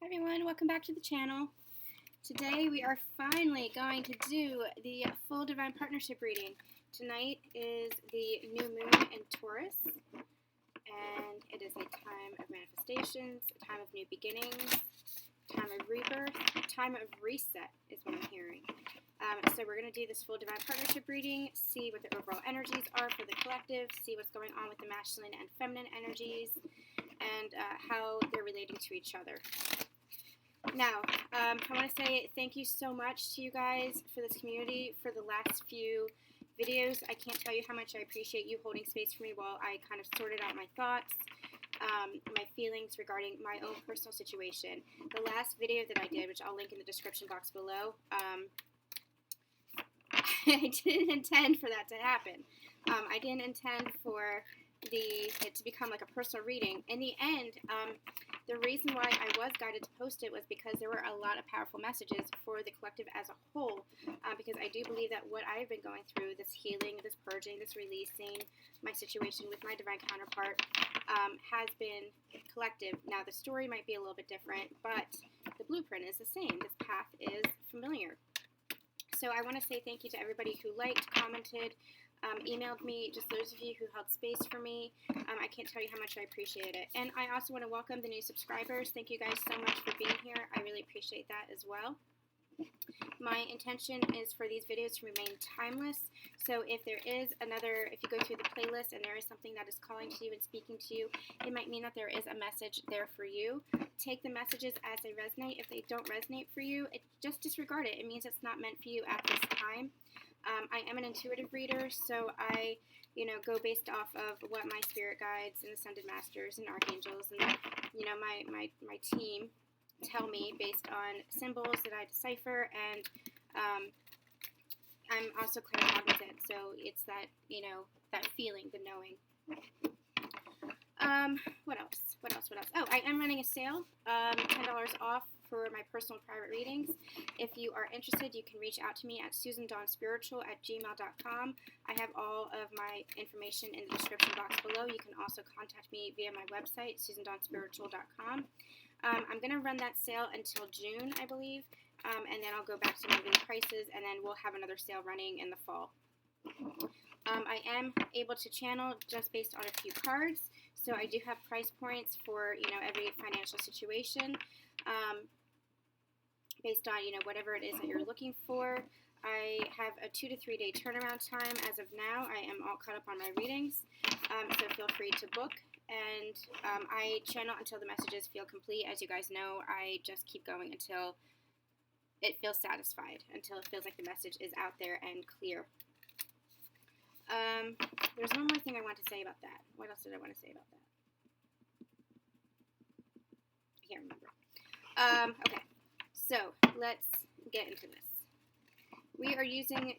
Hi everyone, welcome back to the channel. Today we are finally going to do the full Divine Partnership reading. Tonight is the new moon in Taurus, and it is a time of manifestations, a time of new beginnings, time of rebirth, time of reset is what I'm hearing. So we're going to do this full Divine Partnership reading, see what the overall energies are for the collective, see what's going on with the masculine and feminine energies, and how they're relating to each other. Now, I want to say thank you so much to you guys for this community for the last few videos. I can't tell you how much I appreciate you holding space for me while I kind of sorted out my thoughts, my feelings regarding my own personal situation. The last video that I did, which I'll link in the description box below, I didn't intend for that to happen. I didn't intend for it to become like a personal reading. In the end, the reason why I was guided to post it was because there were a lot of powerful messages for the collective as a whole, because I do believe that what I've been going through, this healing, this purging, this releasing, my situation with my divine counterpart, has been collective. Now, the story might be a little bit different, but the blueprint is the same. This path is familiar. So I want to say thank you to everybody who liked, commented, emailed me, just those of you who held space for me. I can't tell you how much I appreciate it. And I also want to welcome the new subscribers. Thank you guys so much for being here. I really appreciate that as well. My intention is for these videos to remain timeless. So if there is if you go through the playlist and there is something that is calling to you and speaking to you, it might mean that there is a message there for you. Take the messages as they resonate. If they don't resonate for you, just disregard it. It means it's not meant for you at this time. I am an intuitive reader, so I, go based off of what my spirit guides and ascended masters and archangels and, my team tell me based on symbols that I decipher, and I'm also claircognizant, so it's that, that feeling, the knowing. What else? Oh, I am running a sale, $10 off for my personal private readings. If you are interested, you can reach out to me at susandawnspiritual@gmail.com. I have all of my information in the description box below. You can also contact me via my website, susandawnspiritual.com. I'm going to run that sale until June, I believe, and then I'll go back to moving prices, and then we'll have another sale running in the fall. I am able to channel just based on a few cards, so I do have price points for, every financial situation, based on, whatever it is that you're looking for. I have a 2 to 3 day turnaround time as of now. I am all caught up on my readings, so feel free to book. And I channel until the messages feel complete. As you guys know, I just keep going until it feels satisfied, until it feels like the message is out there and clear. There's one more thing I want to say about that. What else did I want to say about that? I can't remember. Okay, so let's get into this. We are using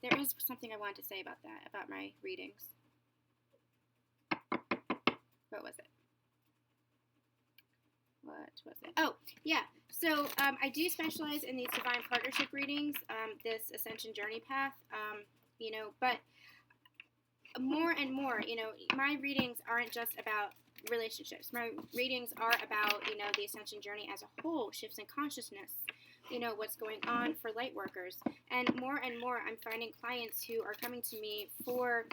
there is something I wanted to say about that, about my readings. What was it? Oh, yeah. So I do specialize in these divine partnership readings, this Ascension journey path, but more and more, my readings aren't just about relationships. My readings are about, the Ascension journey as a whole, shifts in consciousness, what's going on for light workers. And more I'm finding clients who are coming to me for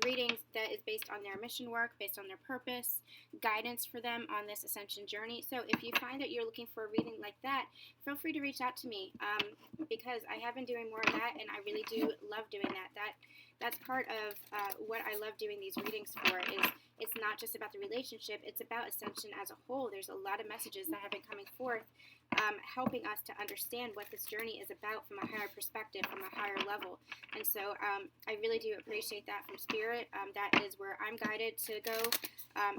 readings that is based on their mission work, based on their purpose, guidance for them on this Ascension journey. So if you find that you're looking for a reading like that, feel free to reach out to me, because I have been doing more of that, and I really do love doing that. That's part of what I love doing these readings for. Is it's not just about the relationship, it's about Ascension as a whole. There's a lot of messages that have been coming forth, helping us to understand what this journey is about from a higher perspective, from a higher level. And so I really do appreciate that from Spirit. That is where I'm guided to go.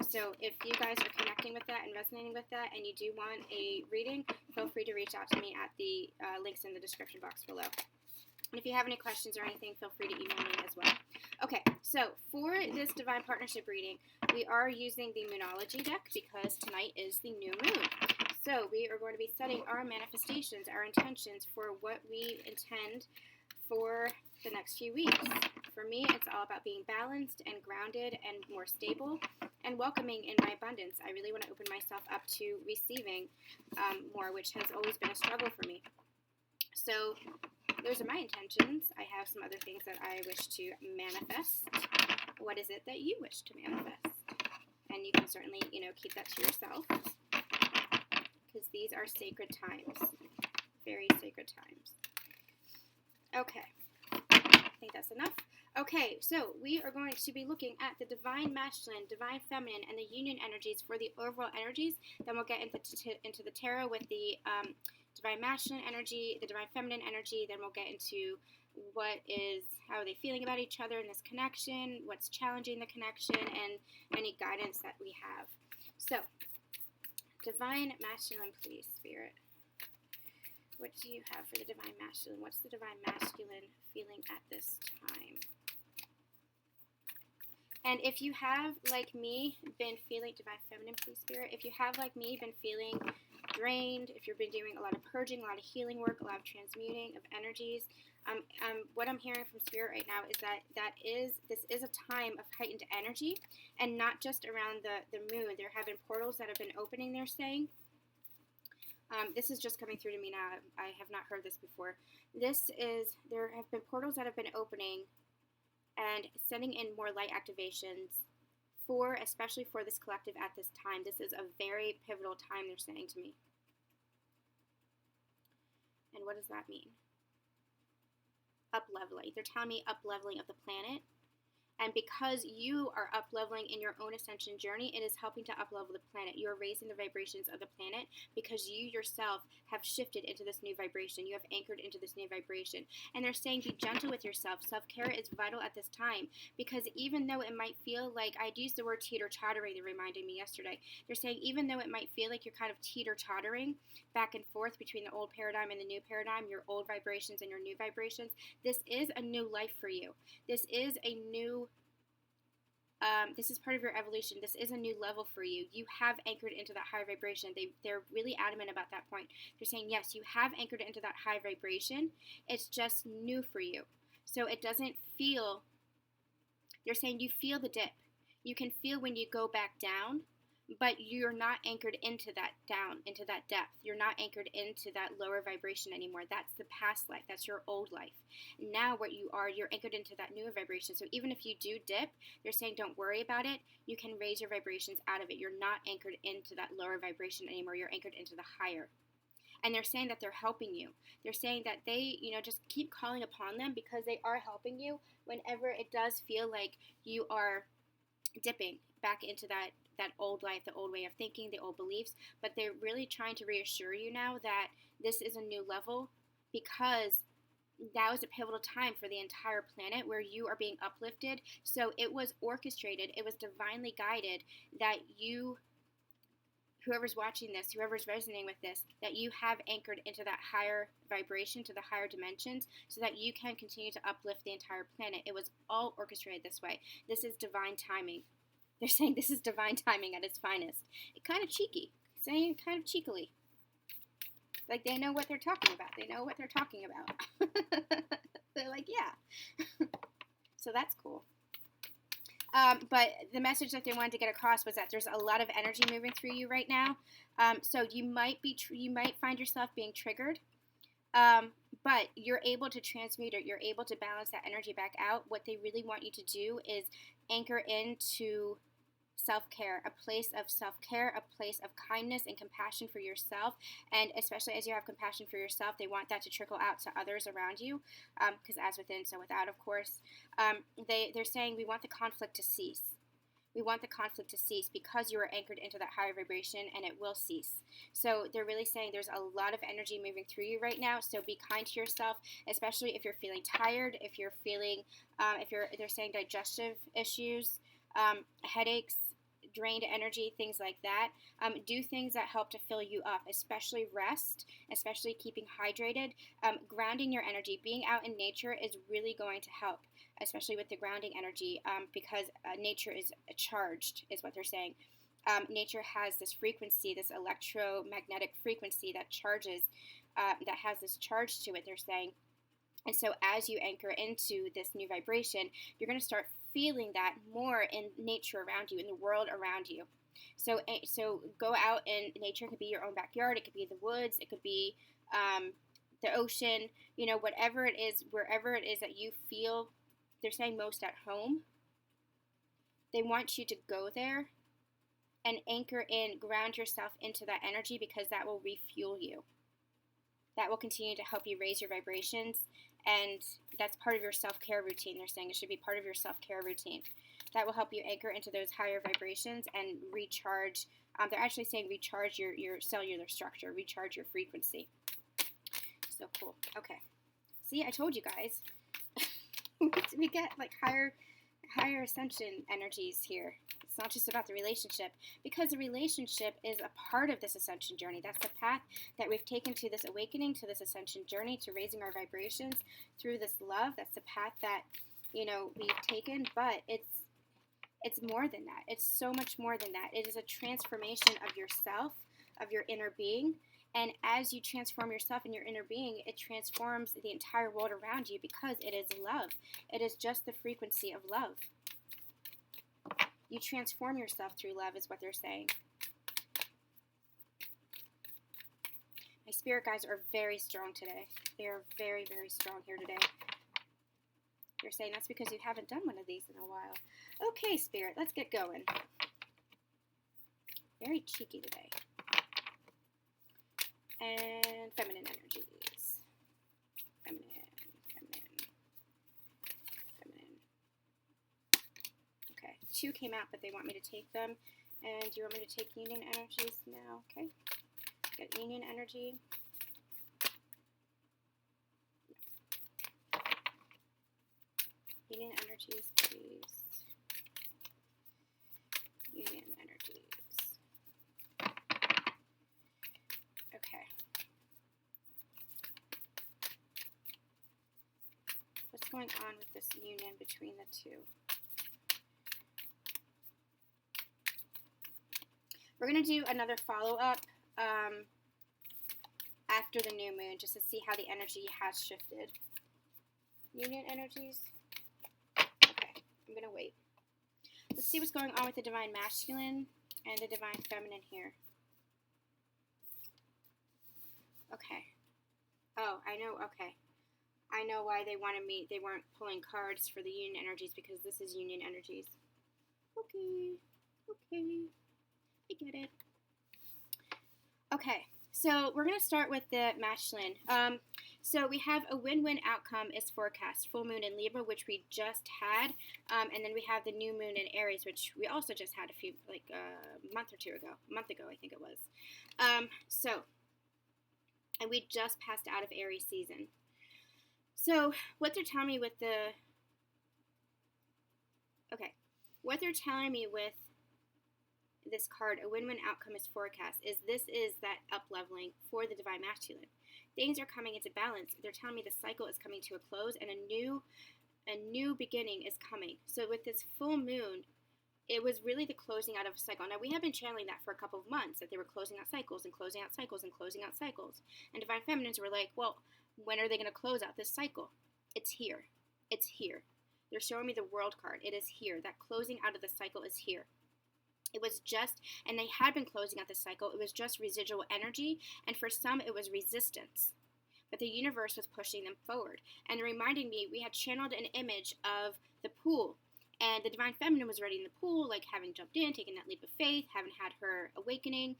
So if you guys are connecting with that and resonating with that, and you do want a reading, feel free to reach out to me at the links in the description box below. And if you have any questions or anything, feel free to email me as well. Okay, so for this Divine Partnership reading, we are using the Moonology deck because tonight is the new moon. So we are going to be setting our manifestations, our intentions for what we intend for the next few weeks. For me, it's all about being balanced and grounded and more stable and welcoming in my abundance. I really want to open myself up to receiving more, which has always been a struggle for me. So those are my intentions. I have some other things that I wish to manifest. What is it that you wish to manifest? And you can certainly, keep that to yourself, because these are sacred times, very sacred times. Okay, I think that's enough. Okay, so we are going to be looking at the divine masculine, divine feminine, and the union energies for the overall energies. Then we'll get into the tarot with the divine masculine energy, the divine feminine energy. Then we'll get into how are they feeling about each other in this connection, what's challenging the connection, and any guidance that we have. So, divine masculine, please, Spirit. What do you have for the divine masculine? What's the divine masculine feeling at this time? And if you have, like me, been feeling, divine feminine, please, Spirit, if you have, like me, been feeling drained, if you've been doing a lot of purging, a lot of healing work, a lot of transmuting of energies, what I'm hearing from Spirit right now is this is a time of heightened energy, and not just around the moon. There have been portals that have been opening, they're saying. This is just coming through to me now. I have not heard this before. There have been portals that have been opening and sending in more light activations especially for this collective at this time. This is a very pivotal time, they're saying to me. And what does that mean? Up-leveling. They're telling me up-leveling of the planet. And because you are up-leveling in your own ascension journey, it is helping to up-level the planet. You are raising the vibrations of the planet because you yourself have shifted into this new vibration. You have anchored into this new vibration. And they're saying be gentle with yourself. Self-care is vital at this time, because even though it might feel like, I'd used the word teeter-tottering, they reminded me yesterday. They're saying even though it might feel like you're kind of teeter-tottering back and forth between the old paradigm and the new paradigm, your old vibrations and your new vibrations, this is a new life for you. This is a new this is part of your evolution. This is a new level for you. You have anchored into that higher vibration. They're really adamant about that point. They're saying, yes, you have anchored into that high vibration. It's just new for you. So it doesn't feel, they're saying you feel the dip. You can feel when you go back down, but you're not anchored into that down, into that depth. You're not anchored into that lower vibration anymore. That's the past life. That's your old life. Now what you are, you're anchored into that newer vibration. So even if you do dip, they're saying don't worry about it. You can raise your vibrations out of it. You're not anchored into that lower vibration anymore. You're anchored into the higher. And they're saying that they're helping you. They're saying that they, just keep calling upon them, because they are helping you whenever it does feel like you are dipping back into that old life, the old way of thinking, the old beliefs. But they're really trying to reassure you now that this is a new level, because that was a pivotal time for the entire planet where you are being uplifted. So it was orchestrated, it was divinely guided that you, whoever's watching this, whoever's resonating with this, that you have anchored into that higher vibration, to the higher dimensions, so that you can continue to uplift the entire planet. It was all orchestrated this way. This is divine timing. They're saying this is divine timing at its finest. It's kind of cheeky, saying kind of cheekily. Like they know what they're talking about. They know what they're talking about. They're like, yeah. So that's cool. But the message that they wanted to get across was that there's a lot of energy moving through you right now. So you might find yourself being triggered. But you're able to transmute it. You're able to balance that energy back out. What they really want you to do is anchor into self-care, a place of self-care, a place of kindness and compassion for yourself. And especially as you have compassion for yourself, they want that to trickle out to others around you, because as within, so without, of course. They're saying we want the conflict to cease. We want the conflict to cease because you are anchored into that higher vibration, and it will cease. So they're really saying there's a lot of energy moving through you right now. So be kind to yourself, especially if you're feeling tired, if you're feeling, they're saying digestive issues, headaches, drained energy, things like that. Do things that help to fill you up, especially rest, especially keeping hydrated, grounding your energy. Being out in nature is really going to help, especially with the grounding energy, because nature is charged, is what they're saying. Nature has this frequency, this electromagnetic frequency that charges, that has this charge to it, they're saying. And so as you anchor into this new vibration, you're going to start feeling that more in nature around you, in the world around you. So go out in nature. It could be your own backyard. It could be the woods. It could be the ocean. Whatever it is, wherever it is that you feel, they're saying most at home. They want you to go there and anchor in, ground yourself into that energy, because that will refuel you. That will continue to help you raise your vibrations, and that's part of your self-care routine. They're saying it should be part of your self-care routine. That will help you anchor into those higher vibrations and recharge. They're actually saying recharge your cellular structure, recharge your frequency. So cool. Okay. See, I told you guys. We get like higher ascension energies here. It's not just about the relationship, because the relationship is a part of this ascension journey. That's the path that we've taken to this awakening, to this ascension journey, to raising our vibrations through this love. That's the path that, we've taken, but it's more than that. It's so much more than that. It is a transformation of yourself, of your inner being. And as you transform yourself and your inner being, it transforms the entire world around you, because it is love. It is just the frequency of love. You transform yourself through love is what they're saying. My spirit guides are very strong today. They are very, very strong here today. You're saying that's because you haven't done one of these in a while. Okay, spirit, let's get going. Very cheeky today. And feminine energies. Feminine. Okay, 2 came out, but they want me to take them. And do you want me to take union energies now? Okay. Get union energy. Union energies, please. Union energies. Okay. What's going on with this union between the two? We're going to do another follow-up after the new moon, just to see how the energy has shifted. Union energies. Okay, I'm going to wait. Let's see what's going on with the divine masculine and the divine feminine here. Okay. Oh, I know. Okay. I know why they wanted me. They weren't pulling cards for the union energies, because this is union energies. Okay. I get it. Okay. So we're going to start with the masculine. So we have a win-win outcome is forecast. Full moon in Libra, which we just had. And then we have the new moon in Aries, which we also just had a month ago, I think it was. And we just passed out of Aries season. So what they're telling me with what they're telling me with this card, a win-win outcome is forecast, is this is that up-leveling for the divine masculine. Things are coming into balance. They're telling me the cycle is coming to a close, and a new beginning is coming. So with this full moon, it was really the closing out of a cycle. Now, we have been channeling that for a couple of months, that they were closing out cycles and closing out cycles and closing out cycles. And divine feminines were like, well, when are they going to close out this cycle? It's here. It's here. They're showing me the world card. It is here. That closing out of the cycle is here. It was just, and they had been closing out the cycle, it was just residual energy, and for some it was resistance. But the universe was pushing them forward. And reminding me, we had channeled an image of the pool, and the divine feminine was already in the pool, like having jumped in, taken that leap of faith, having had her awakening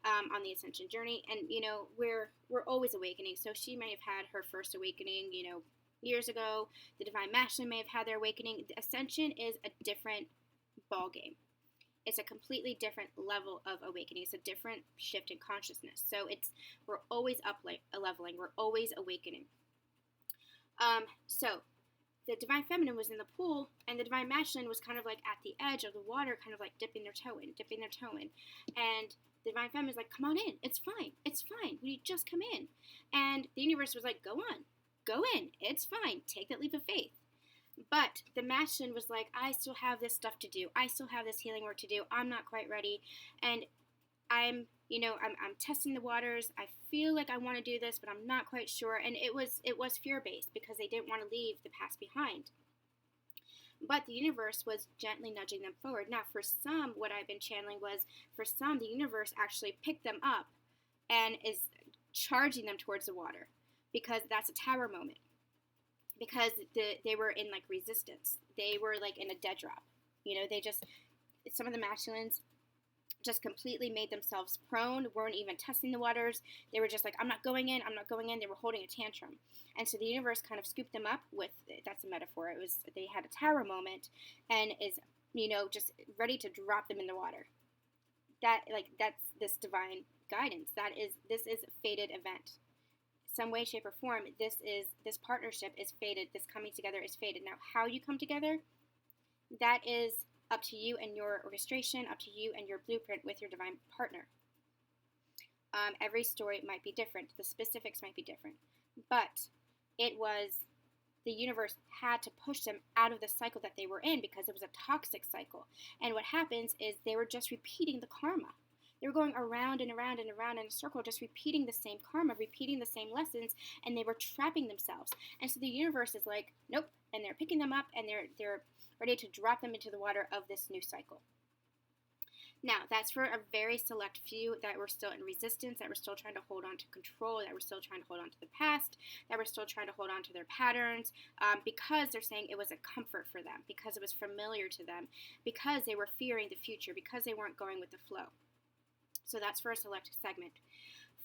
on the ascension journey. And, we're always awakening. So she may have had her first awakening, years ago. The divine masculine may have had their awakening. The ascension is a different ball game. It's a completely different level of awakening. It's a different shift in consciousness. So we're always leveling. We're always awakening. So the divine feminine was in the pool, and the divine masculine was kind of like at the edge of the water, kind of like dipping their toe in. And the divine feminine was like, come on in. It's fine. We just come in. And the universe was like, go on. Go in. It's fine. Take that leap of faith. But the masculine was like, I still have this stuff to do. I still have this healing work to do. I'm not quite ready. And I'm testing the waters. I feel like I want to do this, but I'm not quite sure. And it was fear-based because they didn't want to leave the past behind. But the universe was gently nudging them forward. Now, for some, what I've been channeling was, for some, the universe actually picked them up and is charging them towards the water, because that's a tower moment. Because they were in like resistance. They were like in a dead drop. Some of the masculines just completely made themselves prone, weren't even testing the waters. They were just like, I'm not going in. They were holding a tantrum. And so the universe kind of scooped them up with, that's a metaphor. They had a tower moment and is, just ready to drop them in the water. That's this divine guidance. This is a fated event. Some way, shape, or form, this partnership is fated. This coming together is fated. Now, how you come together, that is up to you and your orchestration, up to you and your blueprint with your divine partner. Every story might be different. The specifics might be different. But the universe had to push them out of the cycle that they were in, because it was a toxic cycle. And what happens is they were just repeating the karma. They were going around and around and around in a circle, just repeating the same karma, repeating the same lessons, and they were trapping themselves. And so the universe is like, nope, and they're picking them up, and they're ready to drop them into the water of this new cycle. Now, that's for a very select few that were still in resistance, that were still trying to hold on to control, that were still trying to hold on to the past, that were still trying to hold on to their patterns, because they're saying it was a comfort for them, because it was familiar to them, because they were fearing the future, because they weren't going with the flow. So that's for a select segment.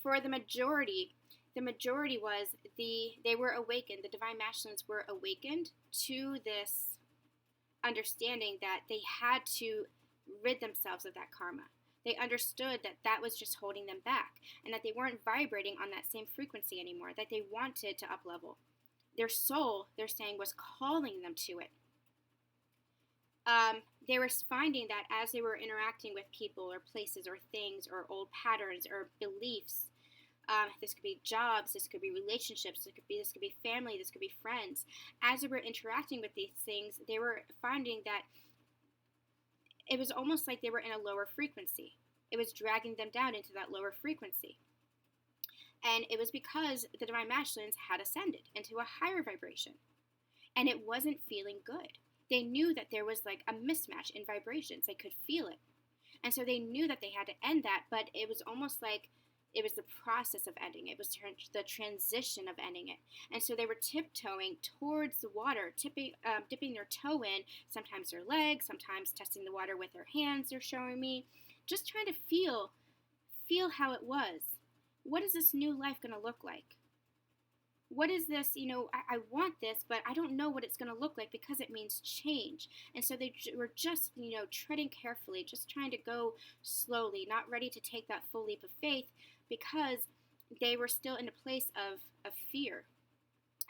For the majority was they were awakened. The divine masculines were awakened to this understanding that they had to rid themselves of that karma. They understood that that was just holding them back, and that they weren't vibrating on that same frequency anymore, that they wanted to up-level. Their soul, they're saying, was calling them to it. They were finding that as they were interacting with people or places or things or old patterns or beliefs, this could be jobs, this could be relationships, this could be family, this could be friends. As they were interacting with these things, they were finding that it was almost like they were in a lower frequency. It was dragging them down into that lower frequency. And it was because the divine masculines had ascended into a higher vibration. And it wasn't feeling good. They knew that there was like a mismatch in vibrations. They could feel it. And so they knew that they had to end that, but it was almost like it was the process of ending it. It was the transition of ending it. And so they were tiptoeing towards the water, dipping their toe in, sometimes their legs, sometimes testing the water with their hands, they're showing me, just trying to feel how it was. What is this new life going to look like? What is this, I want this, but I don't know what it's going to look like, because it means change. And so they were just, treading carefully, just trying to go slowly, not ready to take that full leap of faith, because they were still in a place of fear,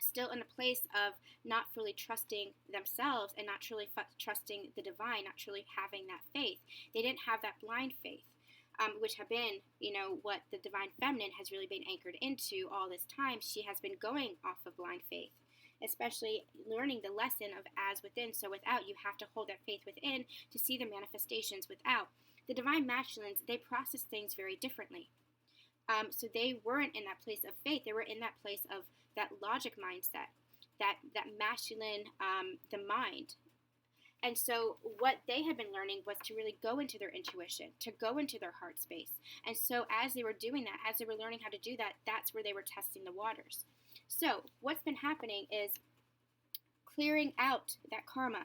still in a place of not fully trusting themselves and not truly trusting the divine, not truly having that faith. They didn't have that blind faith. Which have been, what the divine feminine has really been anchored into all this time. She has been going off of blind faith, especially learning the lesson of as within, so without. You have to hold that faith within to see the manifestations without. The divine masculines, they process things very differently. So they weren't in that place of faith. They were in that place of that logic mindset, that masculine, the mind. And so what they had been learning was to really go into their intuition, to go into their heart space. And so as they were doing that, as they were learning how to do that, that's where they were testing the waters. So what's been happening is clearing out that karma,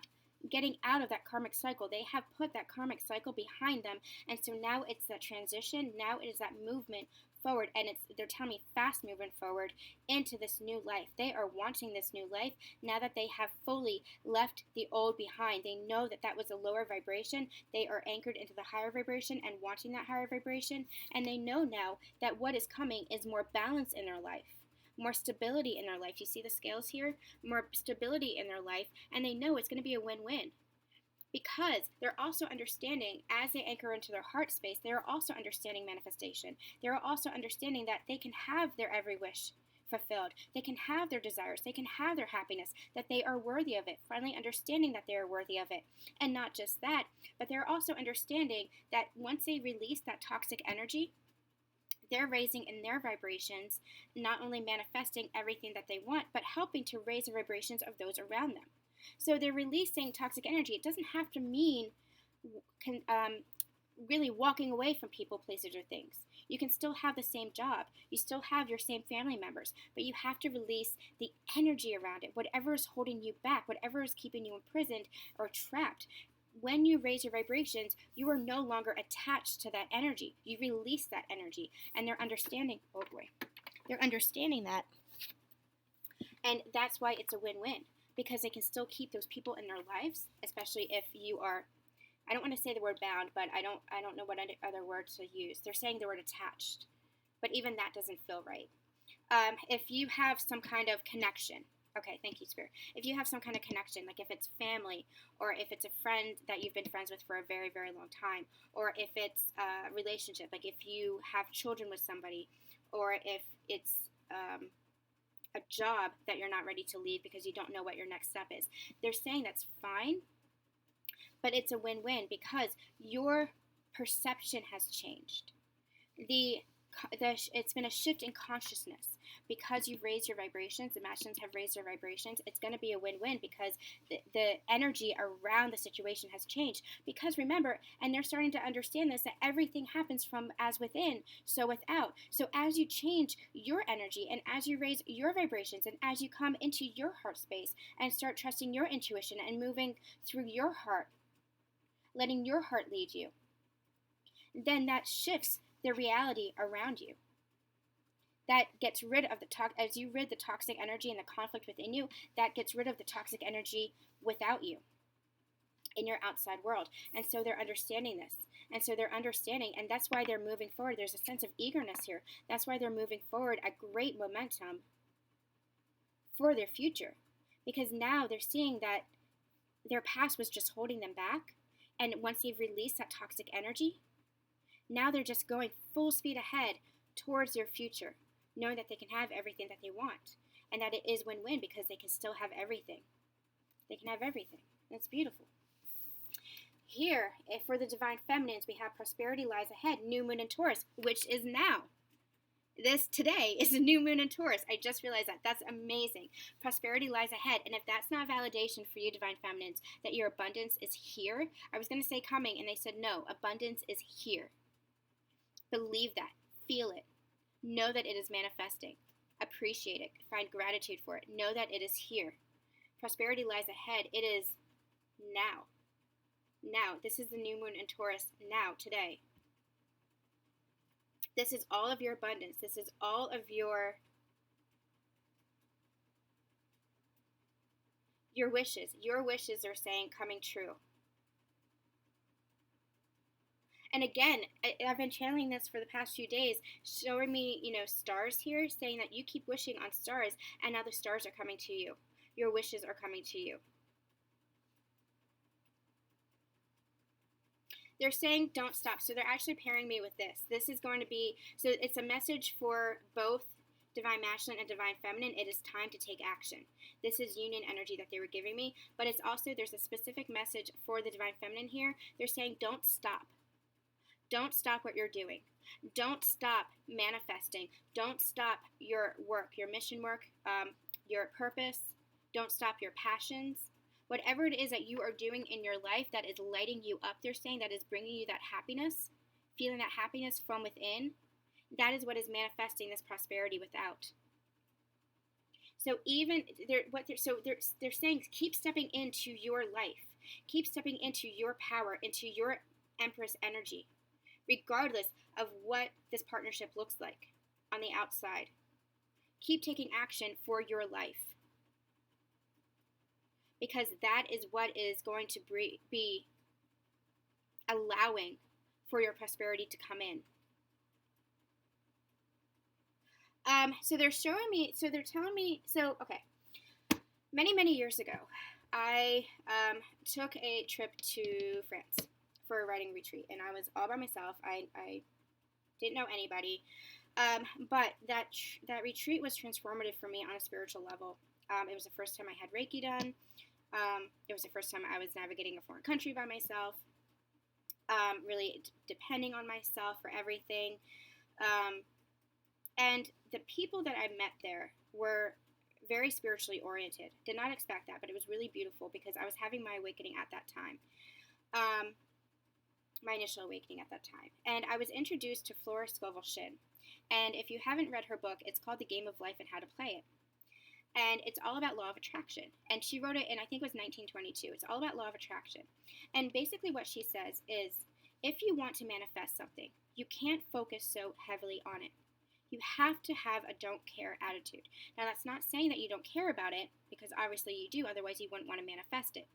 getting out of that karmic cycle. They have put that karmic cycle behind them. And so now it's that transition. Now it is that movement forward, and they're telling me fast moving forward into this new life. They are wanting this new life now that they have fully left the old behind. They know that that was a lower vibration. They are anchored into the higher vibration and wanting that higher vibration, and they know now that what is coming is more balance in their life, more stability in their life. You see the scales here? More stability in their life, and they know it's going to be a win-win. Because they're also understanding, as they anchor into their heart space, they are also understanding manifestation. They are also understanding that they can have their every wish fulfilled. They can have their desires. They can have their happiness, that they are worthy of it, finally understanding that they are worthy of it. And not just that, but they're also understanding that once they release that toxic energy, they're raising in their vibrations, not only manifesting everything that they want, but helping to raise the vibrations of those around them. So they're releasing toxic energy. It doesn't have to mean really walking away from people, places, or things. You can still have the same job. You still have your same family members, but you have to release the energy around it, whatever is holding you back, whatever is keeping you imprisoned or trapped. When you raise your vibrations, you are no longer attached to that energy. You release that energy, and they're understanding, oh boy, they're understanding that. And that's why it's a win-win, because they can still keep those people in their lives, especially if you are, I don't want to say the word bound, but I don't know what other word to use. They're saying the word attached, but even that doesn't feel right. If you have some kind of connection, okay, thank you, Spirit. If you have some kind of connection, like if it's family, or if it's a friend that you've been friends with for a very, very long time, or if it's a relationship, like if you have children with somebody, or if it's a job that you're not ready to leave because you don't know what your next step is, they're saying that's fine, but it's a win-win because your perception has changed. It's been a shift in consciousness. Because you've raised your vibrations, the Machins have raised their vibrations, it's going to be a win-win because the energy around the situation has changed. Because remember, and they're starting to understand this, that everything happens from as within, so without. So as you change your energy and as you raise your vibrations and as you come into your heart space and start trusting your intuition and moving through your heart, letting your heart lead you, then that shifts the reality around you. That gets rid of as you rid the toxic energy and the conflict within you, that gets rid of the toxic energy without you in your outside world. And so they're understanding this. And so they're understanding, and that's why they're moving forward. There's a sense of eagerness here. That's why they're moving forward at great momentum for their future. Because now they're seeing that their past was just holding them back. And once they've released that toxic energy, now they're just going full speed ahead towards their future, knowing that they can have everything that they want, and that it is win-win because they can still have everything. They can have everything. That's beautiful. Here, for the Divine Feminines, we have prosperity lies ahead, new moon in Taurus, which is now. Today is a new moon in Taurus. I just realized that. That's amazing. Prosperity lies ahead, and if that's not validation for you, Divine Feminines, that your abundance is here, I was going to say coming, and they said no, abundance is here. Believe that. Feel it. Know that it is manifesting. Appreciate it. Find gratitude for it. Know that it is here. Prosperity lies ahead. It is now. Now. This is the new moon in Taurus. Now. Today. This is all of your abundance. This is all of your wishes. Your wishes are saying coming true. And again, I've been channeling this for the past few days, showing me, stars here, saying that you keep wishing on stars, and now the stars are coming to you. Your wishes are coming to you. They're saying don't stop. So they're actually pairing me with this. This is going to be, so it's a message for both Divine Masculine and Divine Feminine. It is time to take action. This is union energy that they were giving me, but it's also, there's a specific message for the Divine Feminine here. They're saying don't stop. Don't stop what you're doing. Don't stop manifesting. Don't stop your work, your mission work, your purpose. Don't stop your passions. Whatever it is that you are doing in your life that is lighting you up, they're saying, that is bringing you that happiness, feeling that happiness from within, that is what is manifesting this prosperity without. So they're saying keep stepping into your life. Keep stepping into your power, into your Empress energy, regardless of what this partnership looks like on the outside. Keep taking action for your life, because that is what is going to be allowing for your prosperity to come in. So they're showing me, so they're telling me, okay, many years ago, I took a trip to France for a writing retreat, and I was all by myself. I didn't know anybody. But that retreat was transformative for me on a spiritual level. It was the first time I had Reiki done. It was the first time I was navigating a foreign country by myself, really depending on myself for everything. And the people that I met there were very spiritually oriented. Did not expect that, but it was really beautiful because I was having my awakening at that time. My initial awakening at that time. And I was introduced to Flora Scovel Shinn. And if you haven't read her book, it's called The Game of Life and How to Play It. And it's all about law of attraction. And she wrote it in, I think it was 1922. It's all about law of attraction. And basically what she says is, if you want to manifest something, you can't focus so heavily on it. You have to have a don't care attitude. Now, that's not saying that you don't care about it, because obviously you do, otherwise you wouldn't want to manifest it.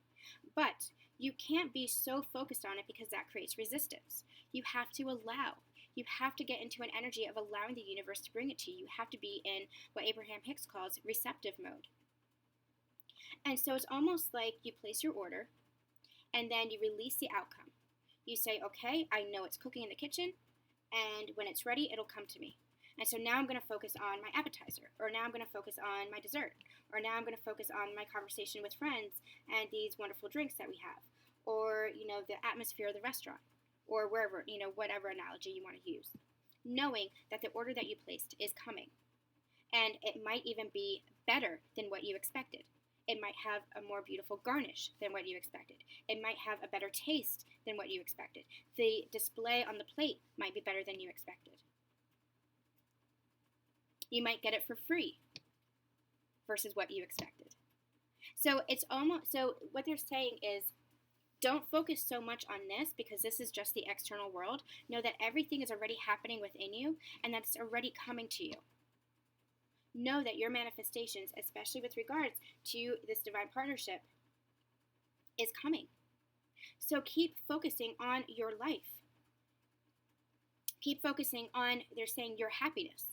But you can't be so focused on it because that creates resistance. You have to allow. You have to get into an energy of allowing the universe to bring it to you. You have to be in what Abraham Hicks calls receptive mode. And so it's almost like you place your order, and then you release the outcome. You say, okay, I know it's cooking in the kitchen, and when it's ready, it'll come to me. And so now I'm going to focus on my appetizer, or now I'm going to focus on my dessert, or now I'm going to focus on my conversation with friends and these wonderful drinks that we have, or, the atmosphere of the restaurant, or wherever, whatever analogy you want to use. Knowing that the order that you placed is coming, and it might even be better than what you expected. It might have a more beautiful garnish than what you expected. It might have a better taste than what you expected. The display on the plate might be better than you expected. You might get it for free versus what you expected. So what they're saying is, don't focus so much on this because this is just the external world. Know that everything is already happening within you and that it's already coming to you. Know that your manifestations, especially with regards to this divine partnership, is coming. So keep focusing on your life. Keep focusing on, they're saying, your happiness.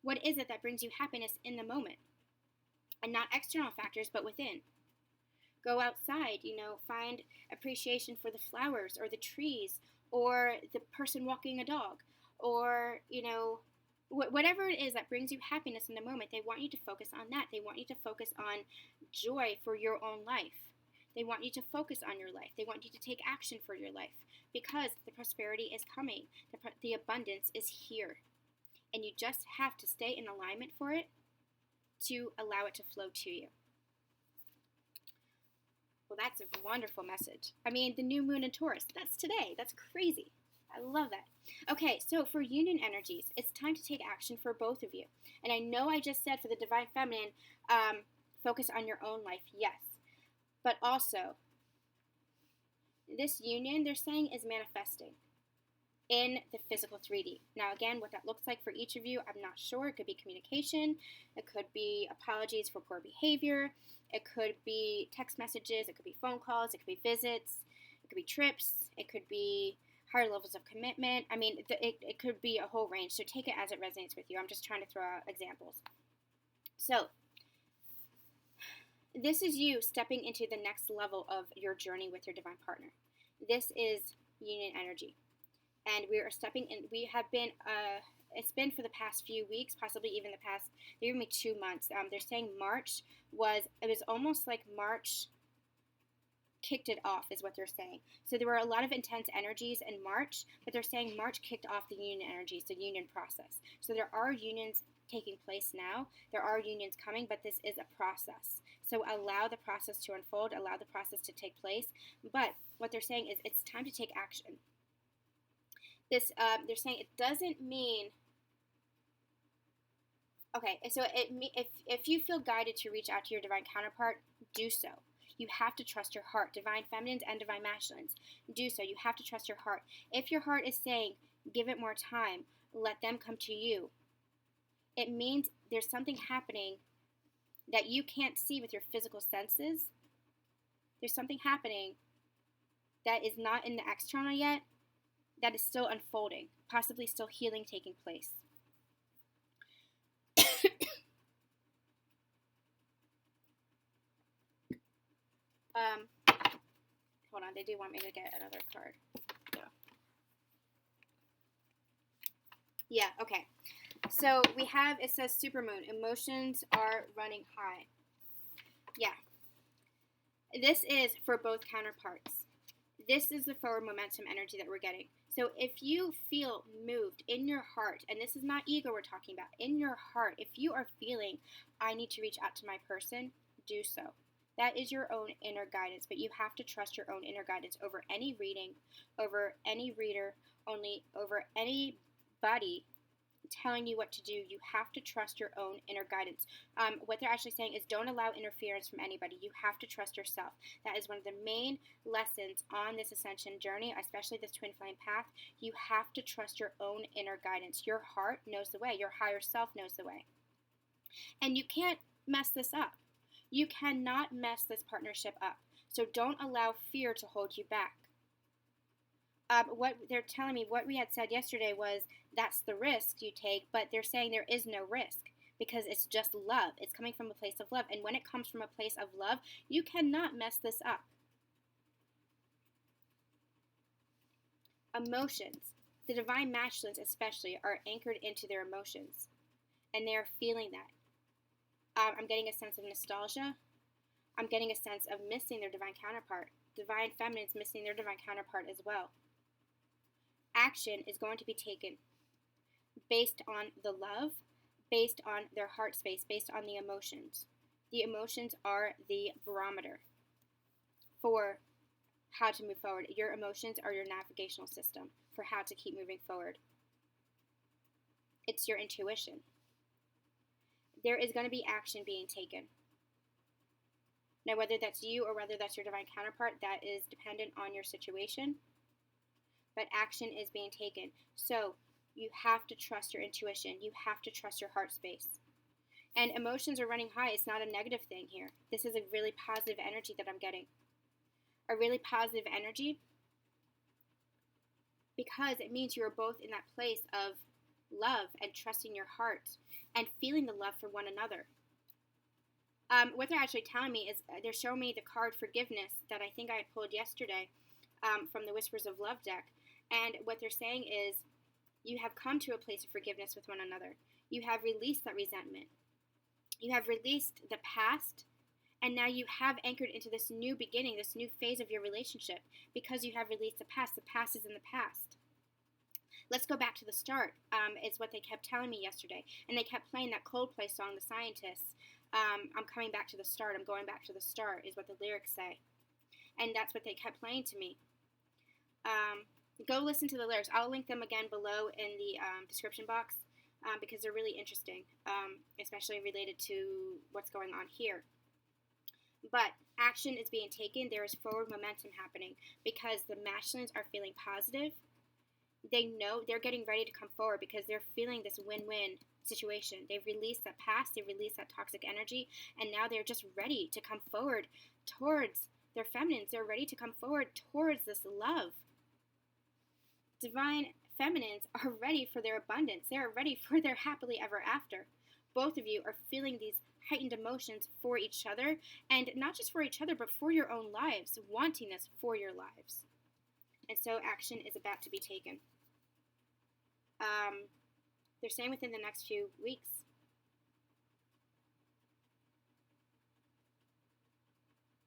What is it that brings you happiness in the moment? And not external factors, but within. Go outside, find appreciation for the flowers or the trees or the person walking a dog or, whatever it is that brings you happiness in the moment. They want you to focus on that. They want you to focus on joy for your own life. They want you to focus on your life. They want you to take action for your life because the prosperity is coming. The abundance is here. And you just have to stay in alignment for it to allow it to flow to you. Well, that's a wonderful message. I mean, the new moon in Taurus, that's today. That's crazy. I love that. Okay, so for union energies, it's time to take action for both of you. And I know I just said for the divine feminine, focus on your own life, yes. But also, this union, they're saying, is manifesting in the physical 3D. Now, again, what that looks like for each of you, I'm not sure. It could be communication. It could be apologies for poor behavior. It could be text messages. It could be phone calls. It could be visits. It could be trips. It could be higher levels of commitment. I mean, it could be a whole range. So take it as it resonates with you. I'm just trying to throw out examples. So this is you stepping into the next level of your journey with your divine partner. This is union energy. And we are stepping in. We have been, it's been for the past few weeks, possibly even the past, maybe 2 months. They're saying March it was almost like March kicked it off, is what they're saying. So there were a lot of intense energies in March, but they're saying March kicked off the union energies, the union process. So there are unions taking place now. There are unions coming, but this is a process. So allow the process to unfold, allow the process to take place. But what they're saying is it's time to take action. They're saying it doesn't mean, okay, so if you feel guided to reach out to your divine counterpart, do so. You have to trust your heart, divine feminines and divine masculines. Do so. You have to trust your heart. If your heart is saying, give it more time, let them come to you, it means there's something happening that you can't see with your physical senses. There's something happening that is not in the external yet, that is still unfolding, possibly still healing taking place. Hold on, they do want me to get another card. Yeah. Yeah, okay. So we have, it says supermoon. Emotions are running high. Yeah. This is for both counterparts. This is the forward momentum energy that we're getting. So if you feel moved in your heart, and this is not ego we're talking about, in your heart, if you are feeling, I need to reach out to my person, do so. That is your own inner guidance, but you have to trust your own inner guidance over any reading, over any reader, only over anybody telling you what to do. You have to trust your own inner guidance. What they're actually saying is don't allow interference from anybody. You have to trust yourself. That is one of the main lessons on this ascension journey, especially this twin flame path. You have to trust your own inner guidance. Your heart knows the way. Your higher self knows the way. And you can't mess this up. You cannot mess this partnership up. So don't allow fear to hold you back. What they're telling me, what we had said yesterday was that's the risk you take, but they're saying there is no risk because it's just love. It's coming from a place of love. And when it comes from a place of love, you cannot mess this up. Emotions. The divine masculines especially are anchored into their emotions, and they're feeling that. I'm getting a sense of nostalgia. I'm getting a sense of missing their divine counterpart. Divine feminines missing their divine counterpart as well. Action is going to be taken based on the love, based on their heart space, based on the emotions. The emotions are the barometer for how to move forward. Your emotions are your navigational system for how to keep moving forward. It's your intuition. There is going to be action being taken. Now, whether that's you or whether that's your divine counterpart, that is dependent on your situation. But action is being taken. So you have to trust your intuition. You have to trust your heart space. And emotions are running high. It's not a negative thing here. This is a really positive energy that I'm getting. A really positive energy because it means you are both in that place of love and trusting your heart and feeling the love for one another. What they're actually telling me is they're showing me the card forgiveness that I think I had pulled yesterday from the Whispers of Love deck. And what they're saying is you have come to a place of forgiveness with one another. You have released that resentment. You have released the past, and now you have anchored into this new beginning, this new phase of your relationship because you have released the past. The past is in the past. Let's go back to the start, is what they kept telling me yesterday. And they kept playing that Coldplay song, The Scientists. I'm coming back to the start. I'm going back to the start is what the lyrics say. And that's what they kept playing to me. Go listen to the lyrics. I'll link them again below in the description box because they're really interesting, especially related to what's going on here. But action is being taken. There is forward momentum happening because the masculines are feeling positive. They know they're getting ready to come forward because they're feeling this win-win situation. They've released that past. They've released that toxic energy. And now they're just ready to come forward towards their feminines. They're ready to come forward towards this love. Divine feminines are ready for their abundance. They are ready for their happily ever after. Both of you are feeling these heightened emotions for each other, and not just for each other, but for your own lives, wanting this for your lives. And so action is about to be taken. They're saying within the next few weeks.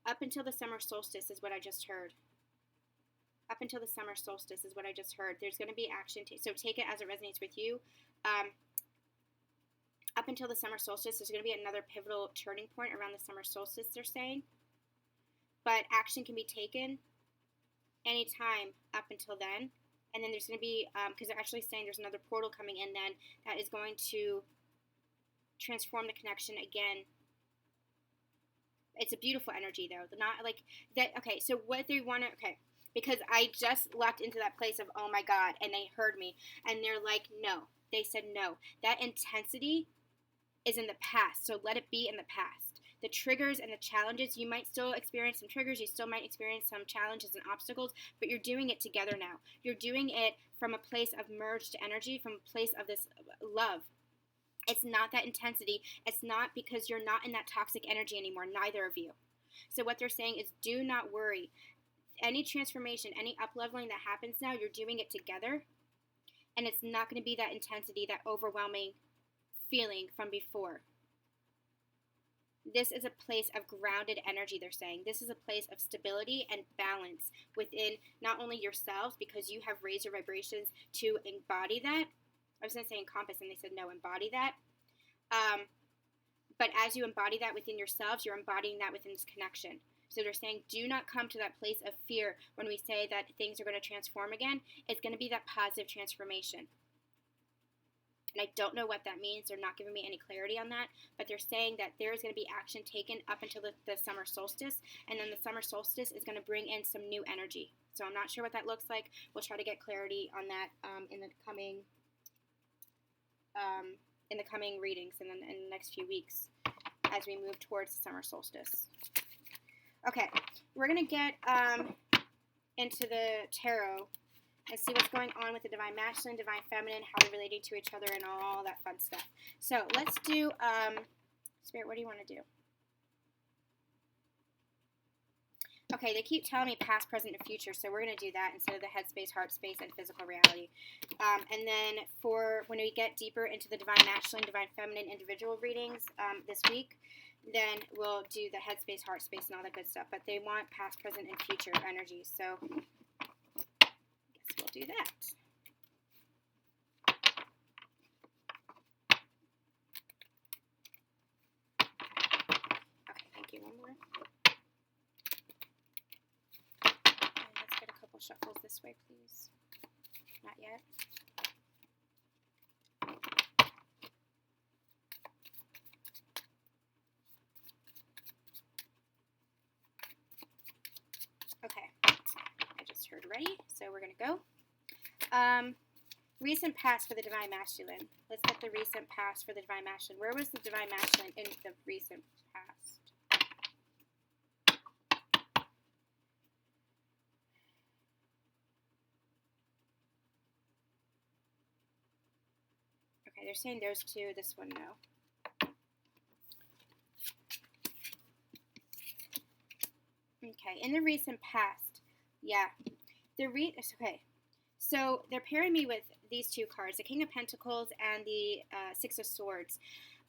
Up until the summer solstice is what I just heard. Up until the summer solstice is what I just heard. There's going to be action. So take it as it resonates with you. Up until the summer solstice, there's going to be another pivotal turning point around the summer solstice, they're saying. But action can be taken anytime up until then. And then there's going to be, because they're actually saying there's another portal coming in then that is going to transform the connection again. It's a beautiful energy, though. Not like that. Okay, so what they want to, okay, because I just locked into that place of, oh my God, and they heard me. And they're like, no. They said no. That intensity is in the past, so let it be in the past. The triggers and the challenges, you might still experience some triggers, you still might experience some challenges and obstacles, but you're doing it together now. You're doing it from a place of merged energy, from a place of this love. It's not that intensity. It's not because you're not in that toxic energy anymore, neither of you. So what they're saying is do not worry. Any transformation, any up-leveling that happens now, you're doing it together. And it's not going to be that intensity, that overwhelming feeling from before. This is a place of grounded energy, they're saying. This is a place of stability and balance within not only yourselves, because you have raised your vibrations to embody that. I was going to say encompass, and they said no, embody that. But as you embody that within yourselves, you're embodying that within this connection. So they're saying, do not come to that place of fear when we say that things are going to transform again. It's going to be that positive transformation. And I don't know what that means. They're not giving me any clarity on that. But they're saying that there is going to be action taken up until the summer solstice. And then the summer solstice is going to bring in some new energy. So I'm not sure what that looks like. We'll try to get clarity on that in the coming readings and then in the next few weeks as we move towards the summer solstice. Okay, we're going to get into the tarot and see what's going on with the Divine Masculine, Divine Feminine, how they're relating to each other, and all that fun stuff. So let's do, Spirit, what do you want to do? Okay, they keep telling me past, present, and future, so we're going to do that instead of the head space, heart space, and physical reality. And then for when we get deeper into the Divine Masculine, Divine Feminine individual readings this week, then we'll do the head space, heart space, and all that good stuff. But they want past, present, and future energies, so I guess we'll do that. Okay, thank you. One more. Let's get a couple shuffles this way, please. Not yet. Okay, I just heard ready, so we're going to go. Recent past for the Divine Masculine. Let's get the recent past for the Divine Masculine. Where was the Divine Masculine in the recent past? Okay, they're saying those two, this one no. Okay, in the recent past, yeah. Okay, so they're pairing me with these two cards, the King of Pentacles and the Six of Swords,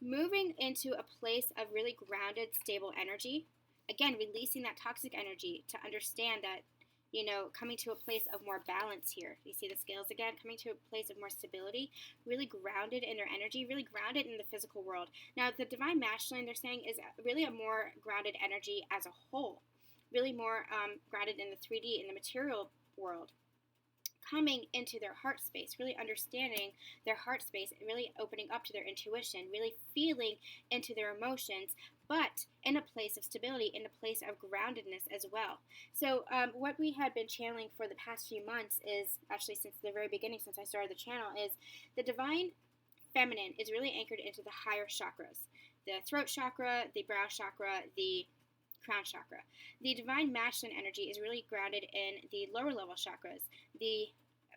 moving into a place of really grounded, stable energy. Again, releasing that toxic energy to understand that, you know, coming to a place of more balance here. You see the scales again, coming to a place of more stability, really grounded in their energy, really grounded in the physical world. Now, the Divine Masculine, they're saying, is really a more grounded energy as a whole, really more grounded in the 3D, in the material world, coming into their heart space, really understanding their heart space, really opening up to their intuition, really feeling into their emotions, but in a place of stability, in a place of groundedness as well. So what we had been channeling for the past few months is, actually since the very beginning, since I started the channel, is the Divine Feminine is really anchored into the higher chakras, the throat chakra, the brow chakra, the crown chakra. The Divine Masculine energy is really grounded in the lower level chakras, the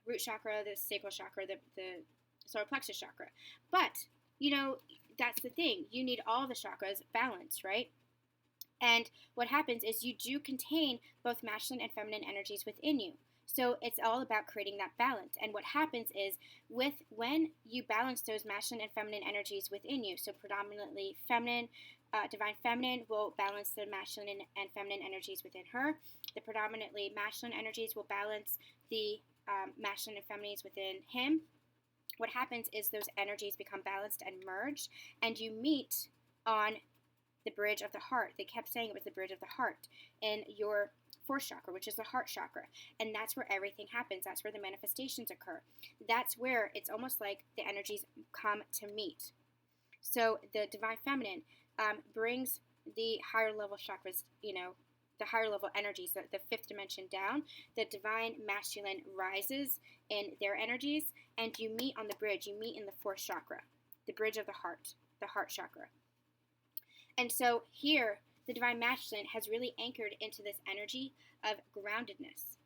root chakra, the sacral chakra, the solar plexus chakra. But, you know, that's the thing. You need all the chakras balanced, right? And what happens is you do contain both masculine and feminine energies within you. So it's all about creating that balance. And what happens is when you balance those masculine and feminine energies within you, so predominantly feminine, Divine Feminine will balance the masculine and feminine energies within her. The predominantly masculine energies will balance the masculine and feminines within him. What happens is those energies become balanced and merged, and you meet on the bridge of the heart. They kept saying it was the bridge of the heart in your fourth chakra, which is the heart chakra. And that's where everything happens. That's where the manifestations occur. That's where it's almost like the energies come to meet. So the Divine Feminine brings the higher level chakras, you know, the higher level energies, the fifth dimension down. The Divine Masculine rises in their energies, and you meet on the bridge. You meet in the fourth chakra, the bridge of the heart chakra. And so here, the Divine Masculine has really anchored into this energy of groundedness,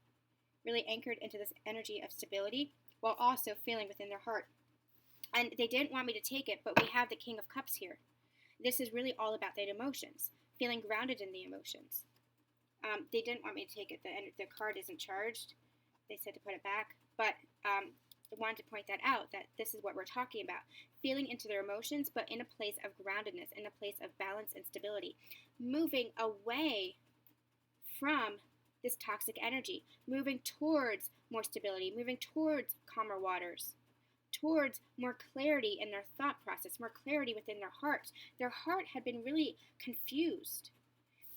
really anchored into this energy of stability, while also feeling within their heart. And they didn't want me to take it, but we have the King of Cups here. This is really all about the emotions, feeling grounded in the emotions. They didn't want me to take it. The card isn't charged. They said to put it back. But wanted to point that out, that this is what we're talking about. Feeling into their emotions, but in a place of groundedness, in a place of balance and stability. Moving away from this toxic energy, moving towards more stability, moving towards calmer waters, towards more clarity in their thought process, more clarity within their heart. Their heart had been really confused.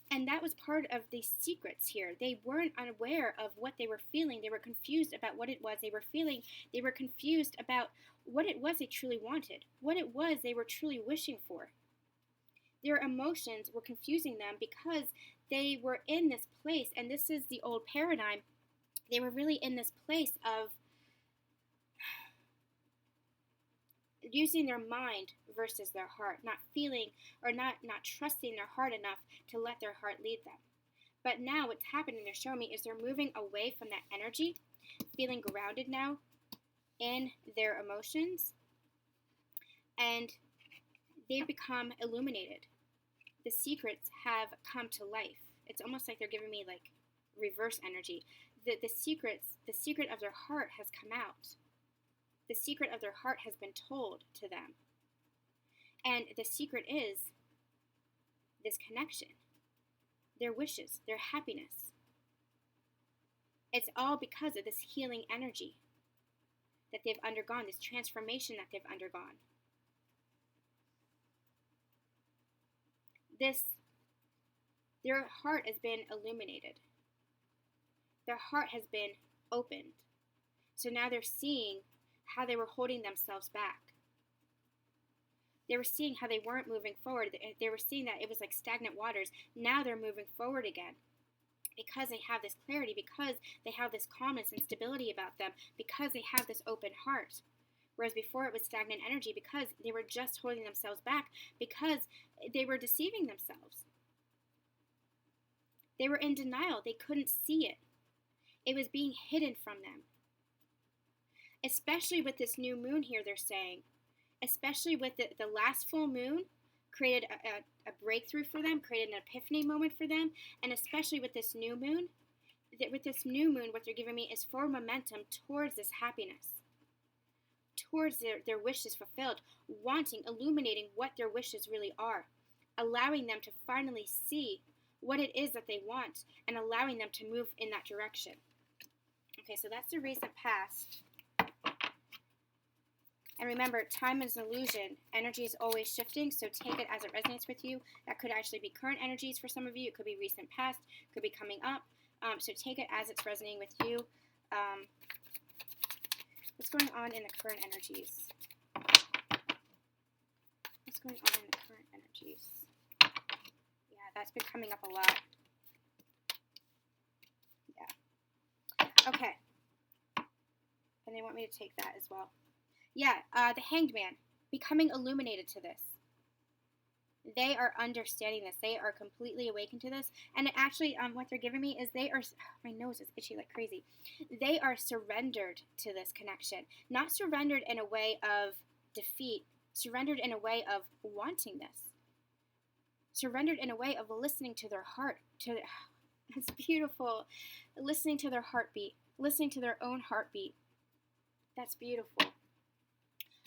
And that was part of the secrets here. They weren't unaware of what they were feeling. They were confused about what it was they were feeling. They were confused about what it was they truly wanted, what it was they were truly wishing for. Their emotions were confusing them because they were in this place, and this is the old paradigm. They were really in this place of using their mind versus their heart, not feeling or not trusting their heart enough to let their heart lead them. But now what's happening, they're showing me, is they're moving away from that energy, feeling grounded now in their emotions, and they've become illuminated. The secrets have come to life. It's almost like they're giving me like reverse energy. The secret of their heart has come out. The secret of their heart has been told to them. And the secret is this connection, their wishes, their happiness. It's all because of this healing energy that they've undergone, this transformation that they've undergone. Their heart has been illuminated. Their heart has been opened. So now they're seeing how they were holding themselves back. They were seeing how they weren't moving forward. They were seeing that it was like stagnant waters. Now they're moving forward again because they have this clarity, because they have this calmness and stability about them, because they have this open heart. Whereas before it was stagnant energy because they were just holding themselves back, because they were deceiving themselves. They were in denial. They couldn't see it. It was being hidden from them. Especially with this new moon here, they're saying. Especially with the last full moon created a breakthrough for them, created an epiphany moment for them. And especially with this new moon, what they're giving me is for momentum towards this happiness, towards their wishes fulfilled, wanting, illuminating what their wishes really are, allowing them to finally see what it is that they want, and allowing them to move in that direction. Okay, so that's the recent past. And remember, time is an illusion. Energy is always shifting, so take it as it resonates with you. That could actually be current energies for some of you. It could be recent past. It could be coming up. So take it as it's resonating with you. What's going on in the current energies? What's going on in the current energies? Yeah, that's been coming up a lot. Yeah. Okay. And they want me to take that as well. Yeah, the Hanged Man, becoming illuminated to this. They are understanding this. They are completely awakened to this. And it actually, what they're giving me is they are, my nose is itchy like crazy. They are surrendered to this connection. Not surrendered in a way of defeat, surrendered in a way of wanting this. Surrendered in a way of listening to their heart. It's beautiful. Listening to their heartbeat. Listening to their own heartbeat. That's beautiful.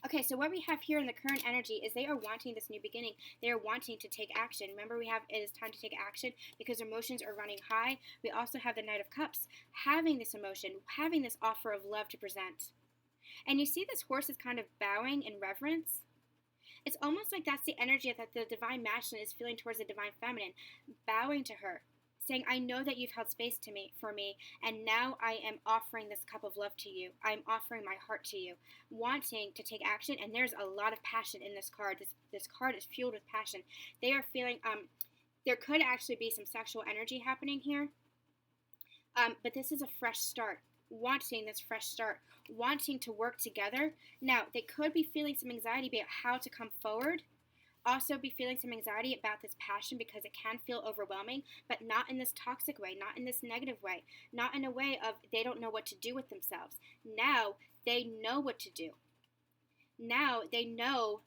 Okay, so what we have here in the current energy is they are wanting this new beginning. They are wanting to take action. Remember, we have it is time to take action because emotions are running high. We also have the Knight of Cups, having this emotion, having this offer of love to present. And you see this horse is kind of bowing in reverence. It's almost like that's the energy that the Divine Masculine is feeling towards the Divine Feminine, bowing to her, saying, I know that you've held space for me, and now I am offering this cup of love to you. I'm offering my heart to you, wanting to take action, and there's a lot of passion in this card. This card is fueled with passion. They are feeling, there could actually be some sexual energy happening here, but this is a fresh start, wanting this fresh start, wanting to work together. Now, they could be feeling some anxiety about how to come forward, also be feeling some anxiety about this passion because it can feel overwhelming, but not in this toxic way, not in this negative way, not in a way of they don't know what to do with themselves. Now they know what to do. Now they know,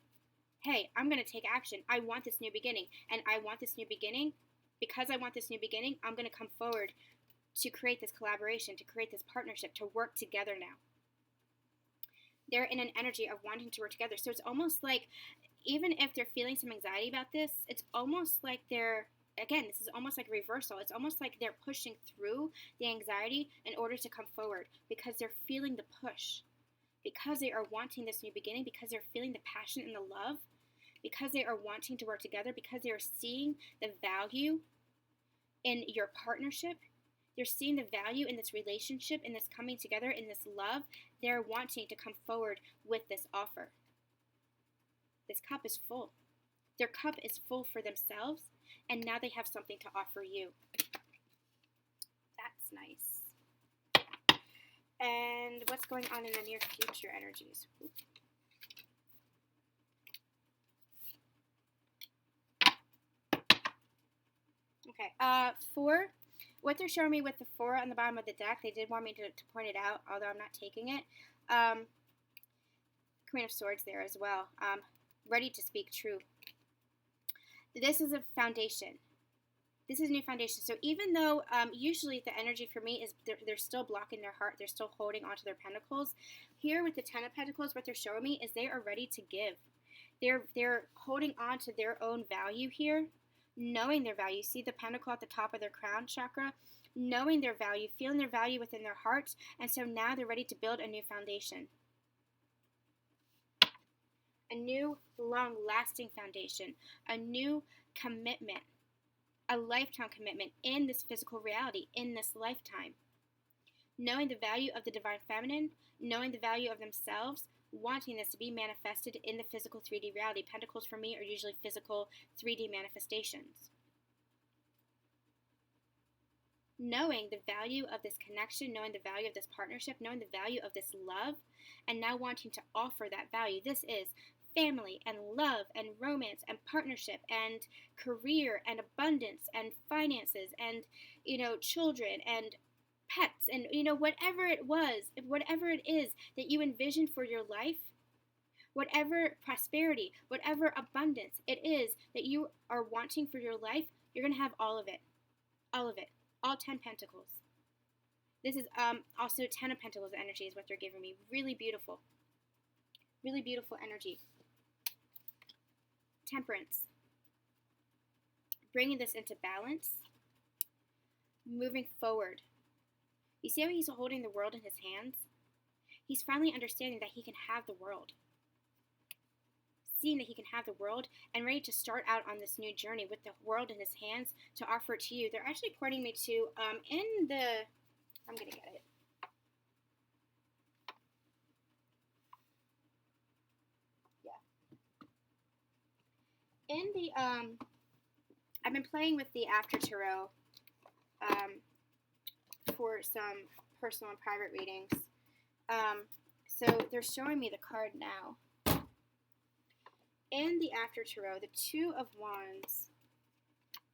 hey, I'm going to take action. I want this new beginning, and I want this new beginning. Because I want this new beginning, I'm going to come forward to create this collaboration, to create this partnership, to work together now. they're in an energy of wanting to work together. So it's almost like, even if they're feeling some anxiety about this, it's almost like this is almost like a reversal. It's almost like they're pushing through the anxiety in order to come forward, because they're feeling the push, because they are wanting this new beginning, because they're feeling the passion and the love, because they are wanting to work together, because they are seeing the value in your partnership. They're seeing the value in this relationship, in this coming together, in this love. They're wanting to come forward with this offer. This cup is full. Their cup is full for themselves, and now they have something to offer you. That's nice. And what's going on in the near future energies? Okay, 4. What they're showing me with the 4 on the bottom of the deck, they did want me to point it out, although I'm not taking it. Queen of Swords there as well. Ready to speak true. This is a foundation. This is a new foundation. So even though usually the energy for me is they're still blocking their heart, they're still holding onto their pentacles. Here with the 10 of Pentacles, what they're showing me is they are ready to give. They're holding on to their own value here, knowing their value. See the pentacle at the top of their crown chakra? Knowing their value, feeling their value within their hearts, and so now they're ready to build a new foundation. A new, long-lasting foundation, a new commitment, a lifetime commitment in this physical reality, in this lifetime. Knowing the value of the divine feminine, knowing the value of themselves, wanting this to be manifested in the physical 3D reality. Pentacles for me are usually physical 3D manifestations. Knowing the value of this connection, knowing the value of this partnership, knowing the value of this love, and now wanting to offer that value. This is family and love and romance and partnership and career and abundance and finances and, children and pets and, whatever it was, whatever it is that you envisioned for your life, whatever prosperity, whatever abundance it is that you are wanting for your life, you're going to have all of it. All of it. All 10 Pentacles. This is also 10 of Pentacles energy is what they're giving me. Really beautiful. Really beautiful energy. Temperance. Bringing this into balance. Moving forward. You see how he's holding the world in his hands? He's finally understanding that he can have the world. Seeing that he can have the world and ready to start out on this new journey with the world in his hands to offer it to you. They're actually pointing me to, I'm going to get it. Yeah. I've been playing with the After Tarot for some personal and private readings. So they're showing me the card now. In the After Tarot, the 2 of Wands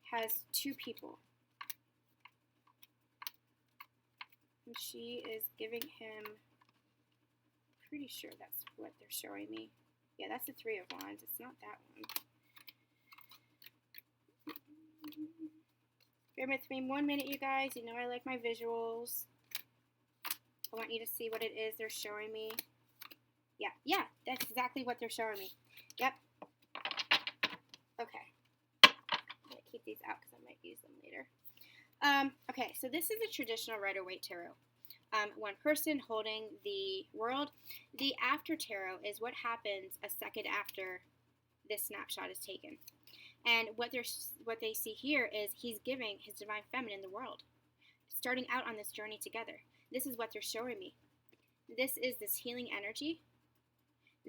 has 2 people. And she is giving him, pretty sure that's what they're showing me. Yeah, that's the 3 of Wands. It's not that one. Bear with me 1 minute, you guys. You know I like my visuals. I want you to see what it is they're showing me. Yeah, that's exactly what they're showing me. Yep. Okay. I'm going to keep these out because I might use them later. Okay, so this is a traditional Rider-Waite tarot. One person holding the world. The After Tarot is what happens a second after this snapshot is taken. And what they see here is he's giving his divine feminine the world, starting out on this journey together. This is what they're showing me. This is this healing energy.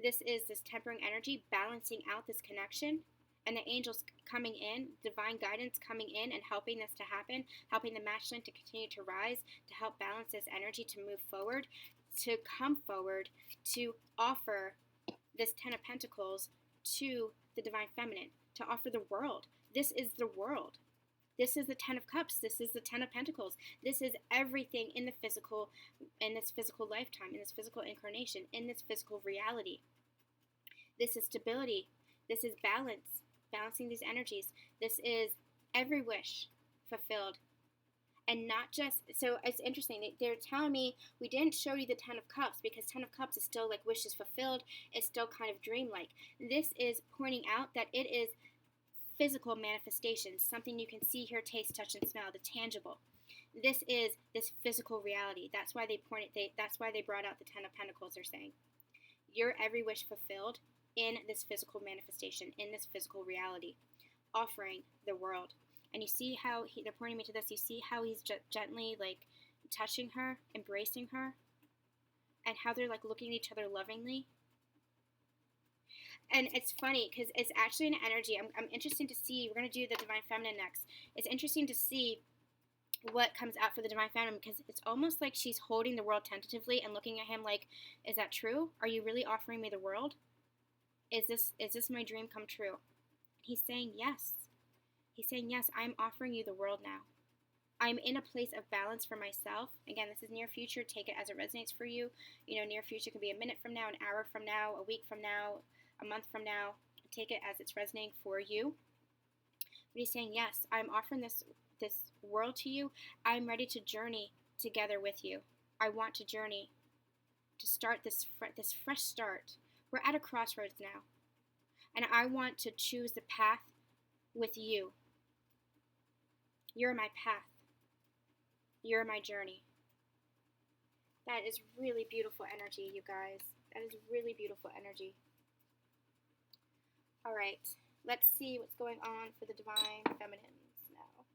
This is this tempering energy, balancing out this connection, and the angels coming in, divine guidance coming in and helping this to happen, helping the matchline to continue to rise, to help balance this energy, to move forward, to come forward, to offer this 10 of Pentacles to the divine feminine, to offer the world. This is the world. This is the 10 of Cups. This is the 10 of Pentacles. This is everything in the physical, in this physical lifetime, in this physical incarnation, in this physical reality. This is stability. This is balance, balancing these energies. This is every wish fulfilled, And not just, so it's interesting, they're telling me we didn't show you the Ten of Cups because Ten of Cups is still like wishes fulfilled. It's still kind of dreamlike. This is pointing out that it is physical manifestations, something you can see, hear, taste, touch, and smell, the tangible. This is this physical reality. That's why that's why they brought out the Ten of Pentacles. They're saying your every wish fulfilled in this physical manifestation, in this physical reality, offering the world. And you see how they're pointing me to this. You see how he's gently like touching her, embracing her, and how they're like looking at each other lovingly. And it's funny because it's actually an energy. I'm interested to see. We're going to do the Divine Feminine next. It's interesting to see what comes out for the Divine Feminine because it's almost like she's holding the world tentatively and looking at him like, is that true? Are you really offering me the world? Is this my dream come true? He's saying yes. He's saying, yes, I'm offering you the world now. I'm in a place of balance for myself. Again, this is near future. Take it as it resonates for you. You know, near future can be a minute from now, an hour from now, a week from now, a month from now. Take it as it's resonating for you. But he's saying, yes, I'm offering this world to you. I'm ready to journey together with you. I want to journey to start this fresh start. We're at a crossroads now. And I want to choose the path with you. You're my path. You're my journey. That is really beautiful energy, you guys. That is really beautiful energy. All right, let's see what's going on for the Divine Feminines now.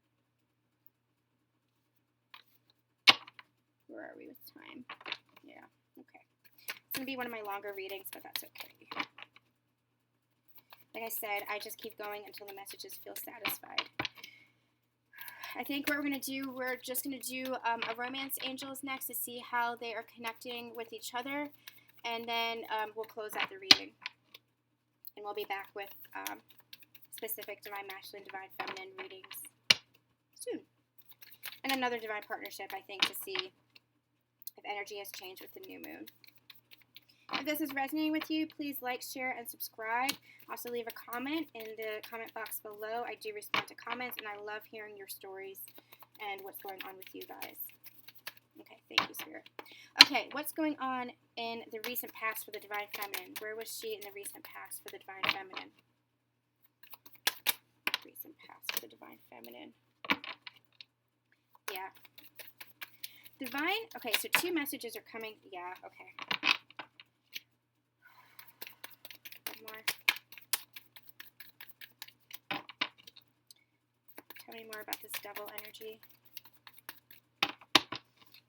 Where are we with time? Yeah, okay. It's going to be one of my longer readings, but that's okay. Like I said, I just keep going until the messages feel satisfied. I think what we're going to do, we're just going to do a Romance Angels next to see how they are connecting with each other. And then we'll close out the reading. And we'll be back with specific Divine Masculine, Divine Feminine readings soon. And another Divine Partnership, I think, to see if energy has changed with the new moon. If this is resonating with you, please like, share, and subscribe. Also leave a comment in the comment box below. I do respond to comments, and I love hearing your stories and what's going on with you guys. Okay, thank you, Spirit. Okay, what's going on in the recent past for the Divine Feminine? Where was she in the recent past for the Divine Feminine? Recent past for the Divine Feminine. Yeah. Divine, okay, so two messages are coming. Yeah, okay. More. Tell me more about this devil energy.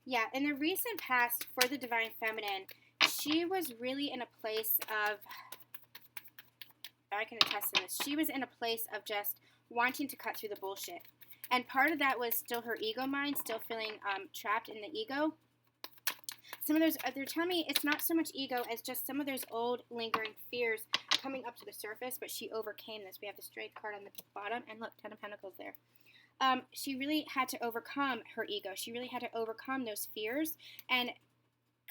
Yeah, in the recent past for the Divine Feminine, she was really in a place of, I can attest to this, she was in a place of just wanting to cut through the bullshit. And part of that was still her ego mind, still feeling trapped in the ego. Some of those, they're telling me it's not so much ego as just some of those old lingering fears coming up to the surface, but she overcame this. We have the Strength card on the bottom, and look, Ten of Pentacles there. She really had to overcome her ego. She really had to overcome those fears and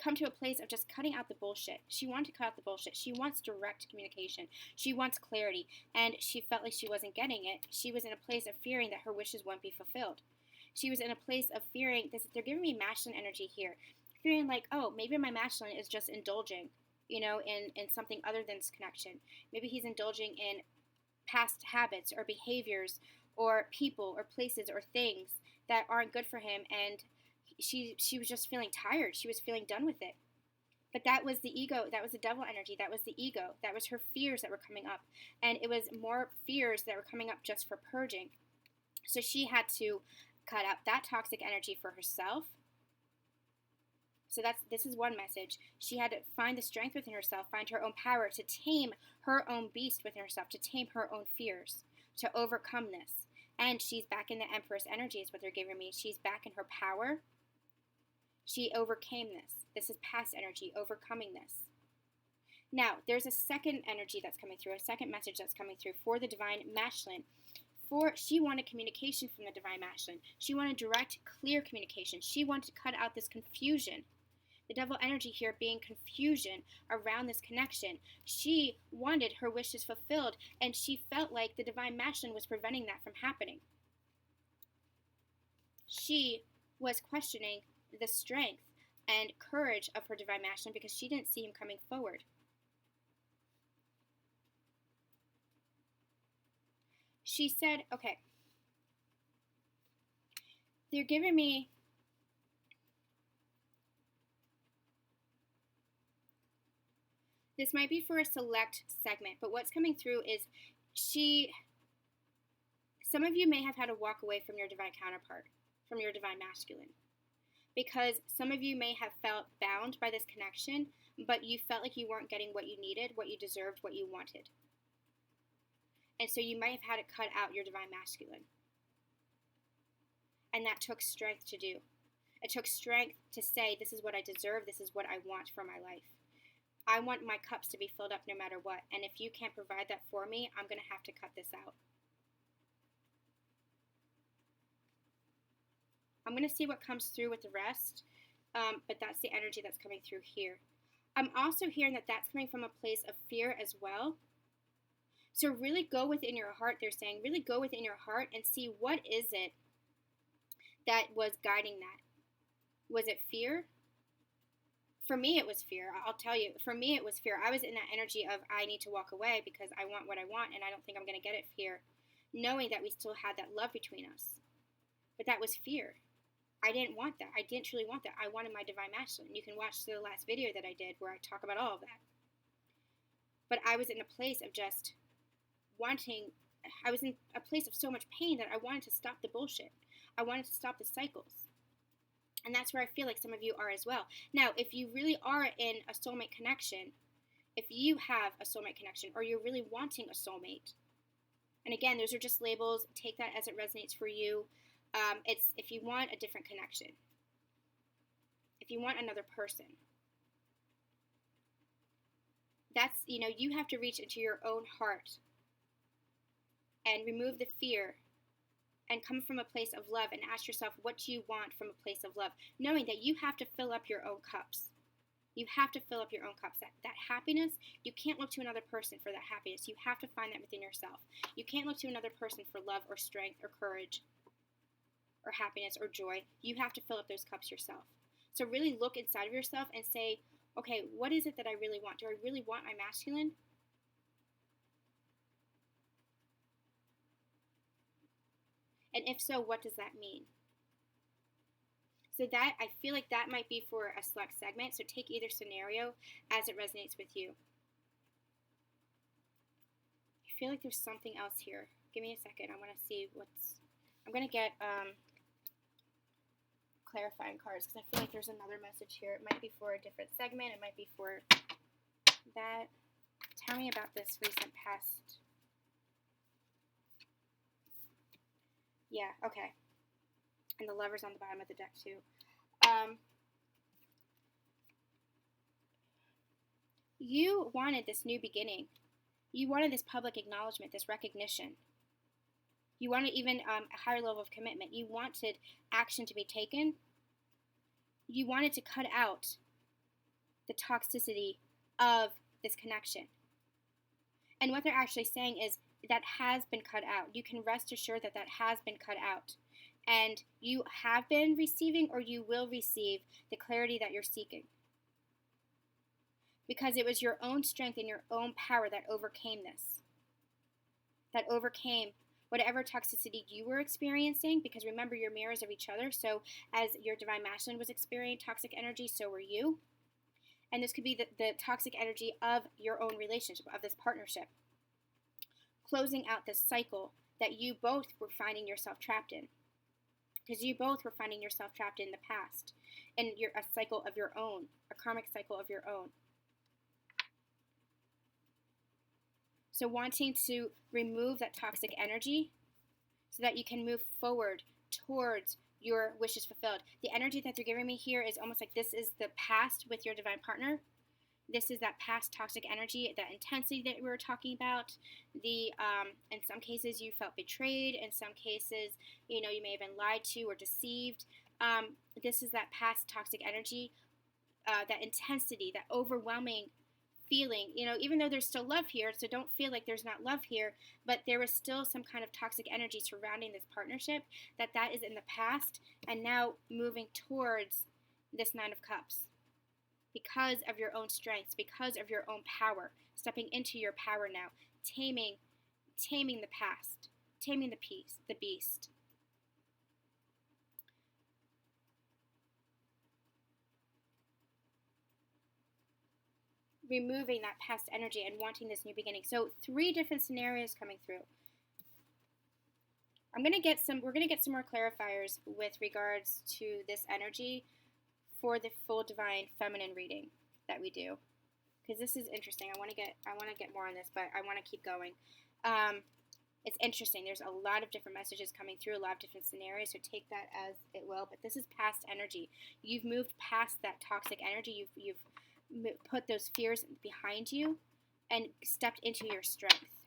come to a place of just cutting out the bullshit. She wanted to cut out the bullshit. She wants direct communication. She wants clarity, and she felt like she wasn't getting it. She was in a place of fearing that her wishes won't be fulfilled. She was in a place of fearing this. They're giving me masculine energy here. Fearing like, oh, maybe my masculine is just indulging, you know, in something other than this connection. Maybe he's indulging in past habits or behaviors or people or places or things that aren't good for him, and she was just feeling tired. She was feeling done with it. But that was the ego. That was the devil energy. That was the ego. That was her fears that were coming up. And it was more fears that were coming up just for purging. So she had to cut out that toxic energy for herself. So this is one message. She had to find the strength within herself, find her own power to tame her own beast within herself, to tame her own fears, to overcome this. And she's back in the Empress energy is what they're giving me. She's back in her power. She overcame this. This is past energy, overcoming this. Now, there's a second energy that's coming through, a second message that's coming through for the Divine Masculine. She wanted communication from the Divine Masculine. She wanted direct, clear communication. She wanted to cut out this confusion. The devil energy here being confusion around this connection. She wanted her wishes fulfilled, and she felt like the Divine Masculine was preventing that from happening. she was questioning the strength and courage of her divine masculine because she didn't see him coming forward. She said, okay, they're giving me this might be for a select segment, but what's coming through is some of you may have had to walk away from your divine counterpart, from your divine masculine, because some of you may have felt bound by this connection, but you felt like you weren't getting what you needed, what you deserved, what you wanted. And so you might have had to cut out your divine masculine. And that took strength to do. It took strength to say, this is what I deserve, this is what I want for my life. I want my cups to be filled up no matter what. And if you can't provide that for me, I'm going to have to cut this out. I'm going to see what comes through with the rest, but that's the energy that's coming through here. I'm also hearing that that's coming from a place of fear as well. So really go within your heart, they're saying, really go within your heart and see what is it that was guiding that. Was it fear? For me, it was fear. I'll tell you, for me, it was fear. I was in that energy of I need to walk away because I want what I want and I don't think I'm going to get it here, knowing that we still had that love between us. But that was fear. I didn't want that. I didn't truly want that. I wanted my divine masculine. You can watch the last video that I did where I talk about all of that. But I was in a place of just wanting, I was in a place of so much pain that I wanted to stop the bullshit. I wanted to stop the cycles. And that's where I feel like some of you are as well. Now, if you really are in a soulmate connection, if you have a soulmate connection, or you're really wanting a soulmate, and again, those are just labels. Take that as it resonates for you. It's if you want a different connection, if you want another person, that's, you have to reach into your own heart and remove the fear and come from a place of love and ask yourself, what do you want from a place of love? Knowing that you have to fill up your own cups. You have to fill up your own cups. That happiness, you can't look to another person for that happiness. You have to find that within yourself. You can't look to another person for love or strength or courage or happiness or joy. You have to fill up those cups yourself. So really look inside of yourself and say, okay, what is it that I really want? Do I really want my masculine? And if so, what does that mean? So that, I feel like that might be for a select segment. So take either scenario as it resonates with you. I feel like there's something else here. Give me a second. I want to see I'm going to get clarifying cards because I feel like there's another message here. It might be for a different segment. It might be for that. Tell me about this recent past. Yeah, okay. And the Lover's on the bottom of the deck too. You wanted this new beginning. You wanted this public acknowledgement, this recognition. You wanted even a higher level of commitment. You wanted action to be taken. You wanted to cut out the toxicity of this connection. And what they're actually saying is that has been cut out. You can rest assured that that has been cut out. And you have been receiving or you will receive the clarity that you're seeking. Because it was your own strength and your own power that overcame this. That overcame whatever toxicity you were experiencing. Because remember, you're mirrors of each other. So as your divine masculine was experiencing toxic energy, so were you. And this could be the toxic energy of your own relationship, of this partnership. Closing out this cycle that you both were finding yourself trapped in. Because you both were finding yourself trapped in the past. And you're a cycle of your own. A karmic cycle of your own. So wanting to remove that toxic energy so that you can move forward towards your wishes fulfilled. The energy that they're giving me here is almost like this is the past with your divine partner. This is that past toxic energy, that intensity that we were talking about. In some cases you felt betrayed. In some cases, you may have been lied to or deceived. This is that past toxic energy, that intensity, that overwhelming feeling, even though there's still love here, so don't feel like there's not love here, but there was still some kind of toxic energy surrounding this partnership, that is in the past, and now moving towards this Nine of Cups. Because of your own strengths, because of your own power, stepping into your power now, taming the past, taming the beast. Removing that past energy and wanting this new beginning. So 3 different scenarios coming through. We're gonna get some more clarifiers with regards to this energy for the full divine feminine reading that we do, because this is interesting. I want to get more on this, but I want to keep going. It's interesting. There's a lot of different messages coming through, a lot of different scenarios, so take that as it will. But this is past energy. You've moved past that toxic energy. You've put those fears behind you and stepped into your strength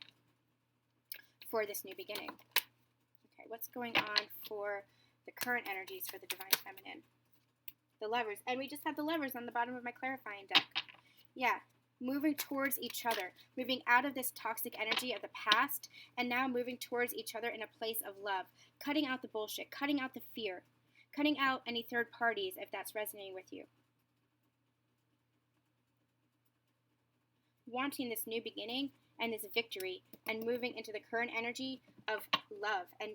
for this new beginning. Okay, what's going on for the current energies for the divine feminine? The Lovers. And we just have the Lovers on the bottom of my clarifying deck. Yeah, moving towards each other, moving out of this toxic energy of the past, and now moving towards each other in a place of love, cutting out the bullshit, cutting out the fear, cutting out any third parties if that's resonating with you. Wanting this new beginning and this victory, and moving into the current energy of love, and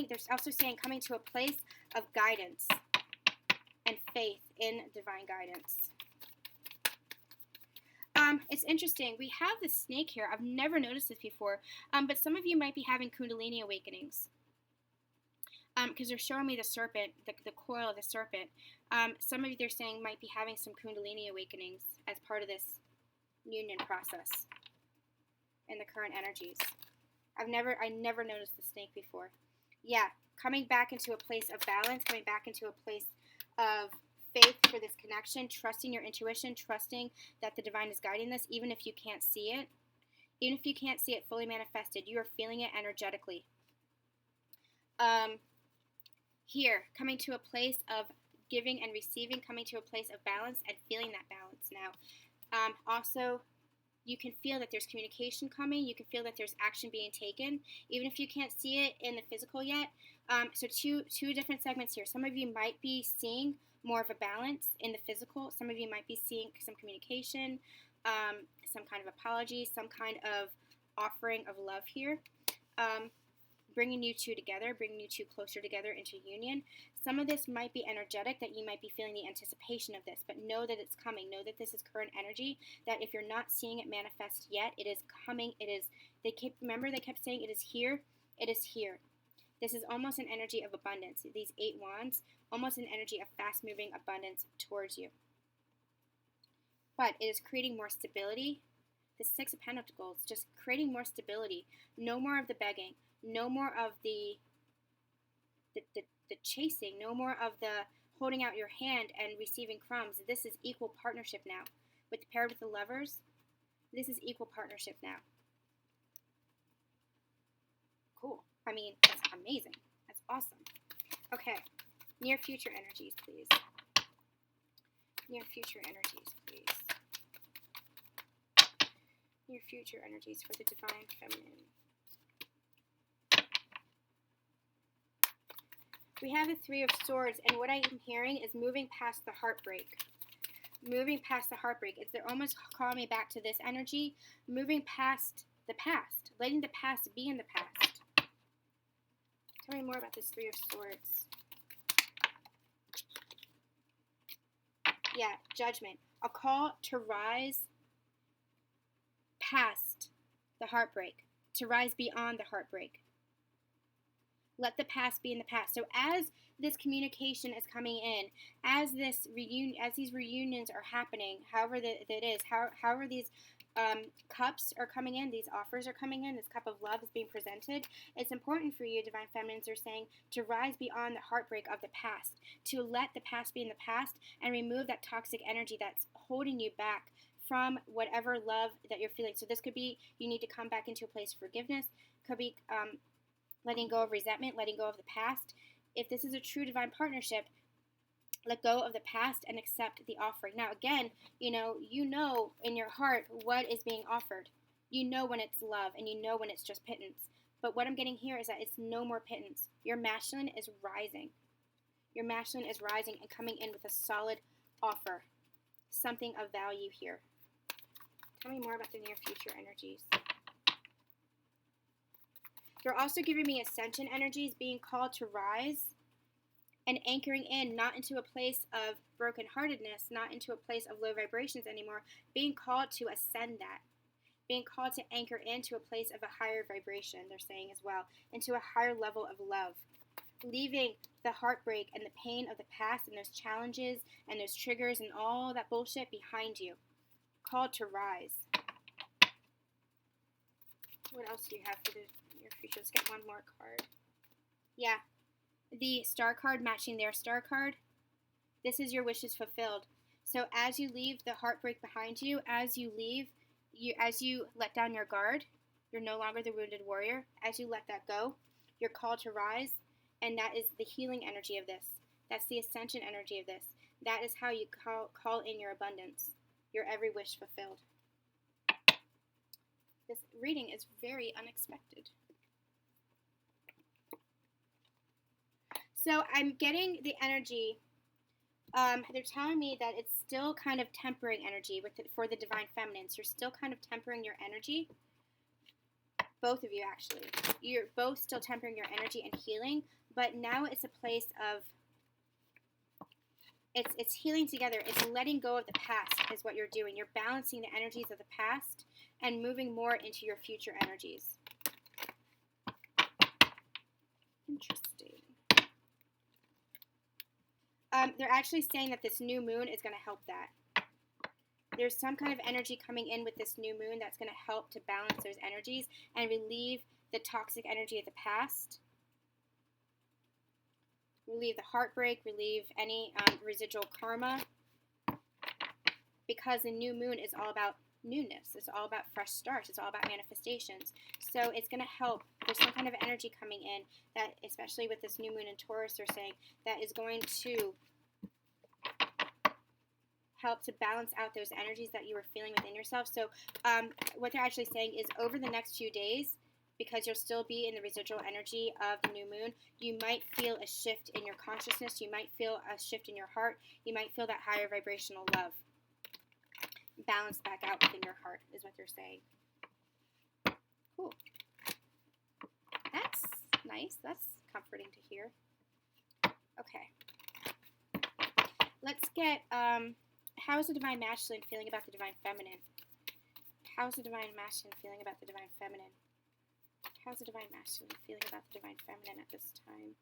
there's also saying coming to a place of guidance and faith in divine guidance. It's interesting. We have the snake here. I've never noticed this before, but some of you might be having Kundalini awakenings, because they're showing me the serpent, the coil of the serpent. Some of you, they're saying, might be having some Kundalini awakenings as part of this union process in the current energies. I never noticed the snake before. Yeah, coming back into a place of balance, coming back into a place of faith for this connection, trusting your intuition, trusting that the divine is guiding this, even if you can't see it. Even if you can't see it fully manifested, you are feeling it energetically. Here, coming to a place of giving and receiving, coming to a place of balance and feeling that balance now. Also, you can feel that there's communication coming. You can feel that there's action being taken, even if you can't see it in the physical yet. So two different segments here. Some of you might be seeing more of a balance in the physical. Some of you might be seeing some communication, some kind of apology, some kind of offering of love here, bringing you two together, bringing you two closer together into union. Some of this might be energetic, that you might be feeling the anticipation of this, but know that it's coming. Know that this is current energy, that if you're not seeing it manifest yet, it is coming. They kept saying it is here. It is here. This is almost an energy of abundance. These 8 wands, almost an energy of fast-moving abundance towards you. But it is creating more stability. The 6 of Pentacles, just creating more stability. No more of the begging. No more of the chasing. No more of the holding out your hand and receiving crumbs. This is equal partnership now. Paired with the Lovers, this is equal partnership now. Cool. I mean, that's amazing. That's awesome. Okay. Near future energies, please. Near future energies, please. Near future energies for the divine feminine. We have the 3 of Swords, and what I am hearing is moving past the heartbreak. Moving past the heartbreak. They're almost calling me back to this energy. Moving past the past. Letting the past be in the past. Tell me more about this 3 of Swords. Yeah, Judgment. A call to rise past the heartbreak. To rise beyond the heartbreak. Let the past be in the past. So as this communication is coming in, as these reunions are happening, however that is, however these cups are coming in, these offers are coming in, this cup of love is being presented, it's important for you, divine feminines are saying, to rise beyond the heartbreak of the past, to let the past be in the past and remove that toxic energy that's holding you back from whatever love that you're feeling. So this could be, you need to come back into a place of forgiveness, could be letting go of resentment, letting go of the past. If this is a true divine partnership, Let go of the past and accept the offering. Now, again, you know in your heart what is being offered. You know when it's love, and you know when it's just pittance. But what I'm getting here is that it's no more pittance. Your masculine is rising. Your masculine is rising and coming in with a solid offer. Something of value here. Tell me more about the near future energies. They're also giving me ascension energies, being called to rise and anchoring in, not into a place of brokenheartedness, not into a place of low vibrations anymore, being called to ascend that. Being called to anchor into a place of a higher vibration, they're saying as well, into a higher level of love. Leaving the heartbreak and the pain of the past and those challenges and those triggers and all that bullshit behind you. Called to rise. What else do you have for the near future? Let's get one more card. Yeah. The star card matching their star card. This is your wishes fulfilled. So as you leave the heartbreak behind you, as you leave, as you let down your guard, you're no longer the wounded warrior. As you let that go, you're called to rise, and that is the healing energy of this. That's the ascension energy of this. That is how you call in your abundance, your every wish fulfilled. This reading is very unexpected. So I'm getting the energy. They're telling me that it's still kind of tempering energy for the divine feminines. You're still kind of tempering your energy. Both of you, actually. You're both still tempering your energy and healing, but now it's a place of, it's healing together. It's letting go of the past is what you're doing. You're balancing the energies of the past and moving more into your future energies. Interesting. They're actually saying that this new moon is going to help that. There's some kind of energy coming in with this new moon that's going to help to balance those energies and relieve the toxic energy of the past. Relieve the heartbreak, relieve any residual karma. Because the new moon is all about newness. It's all about fresh starts. It's all about manifestations. So it's going to help. There's some kind of energy coming in that, especially with this new moon in Taurus, they're saying, that is going to help to balance out those energies that you were feeling within yourself. So what they're actually saying is over the next few days, because you'll still be in the residual energy of the new moon, you might feel a shift in your consciousness. You might feel a shift in your heart. You might feel that higher vibrational love balance back out within your heart is what they're saying. Cool. That's nice. That's comforting to hear. Okay. Let's get, how is the divine masculine feeling about the divine feminine? How's the divine masculine feeling about the divine feminine? How's the divine masculine feeling about the divine feminine at this time?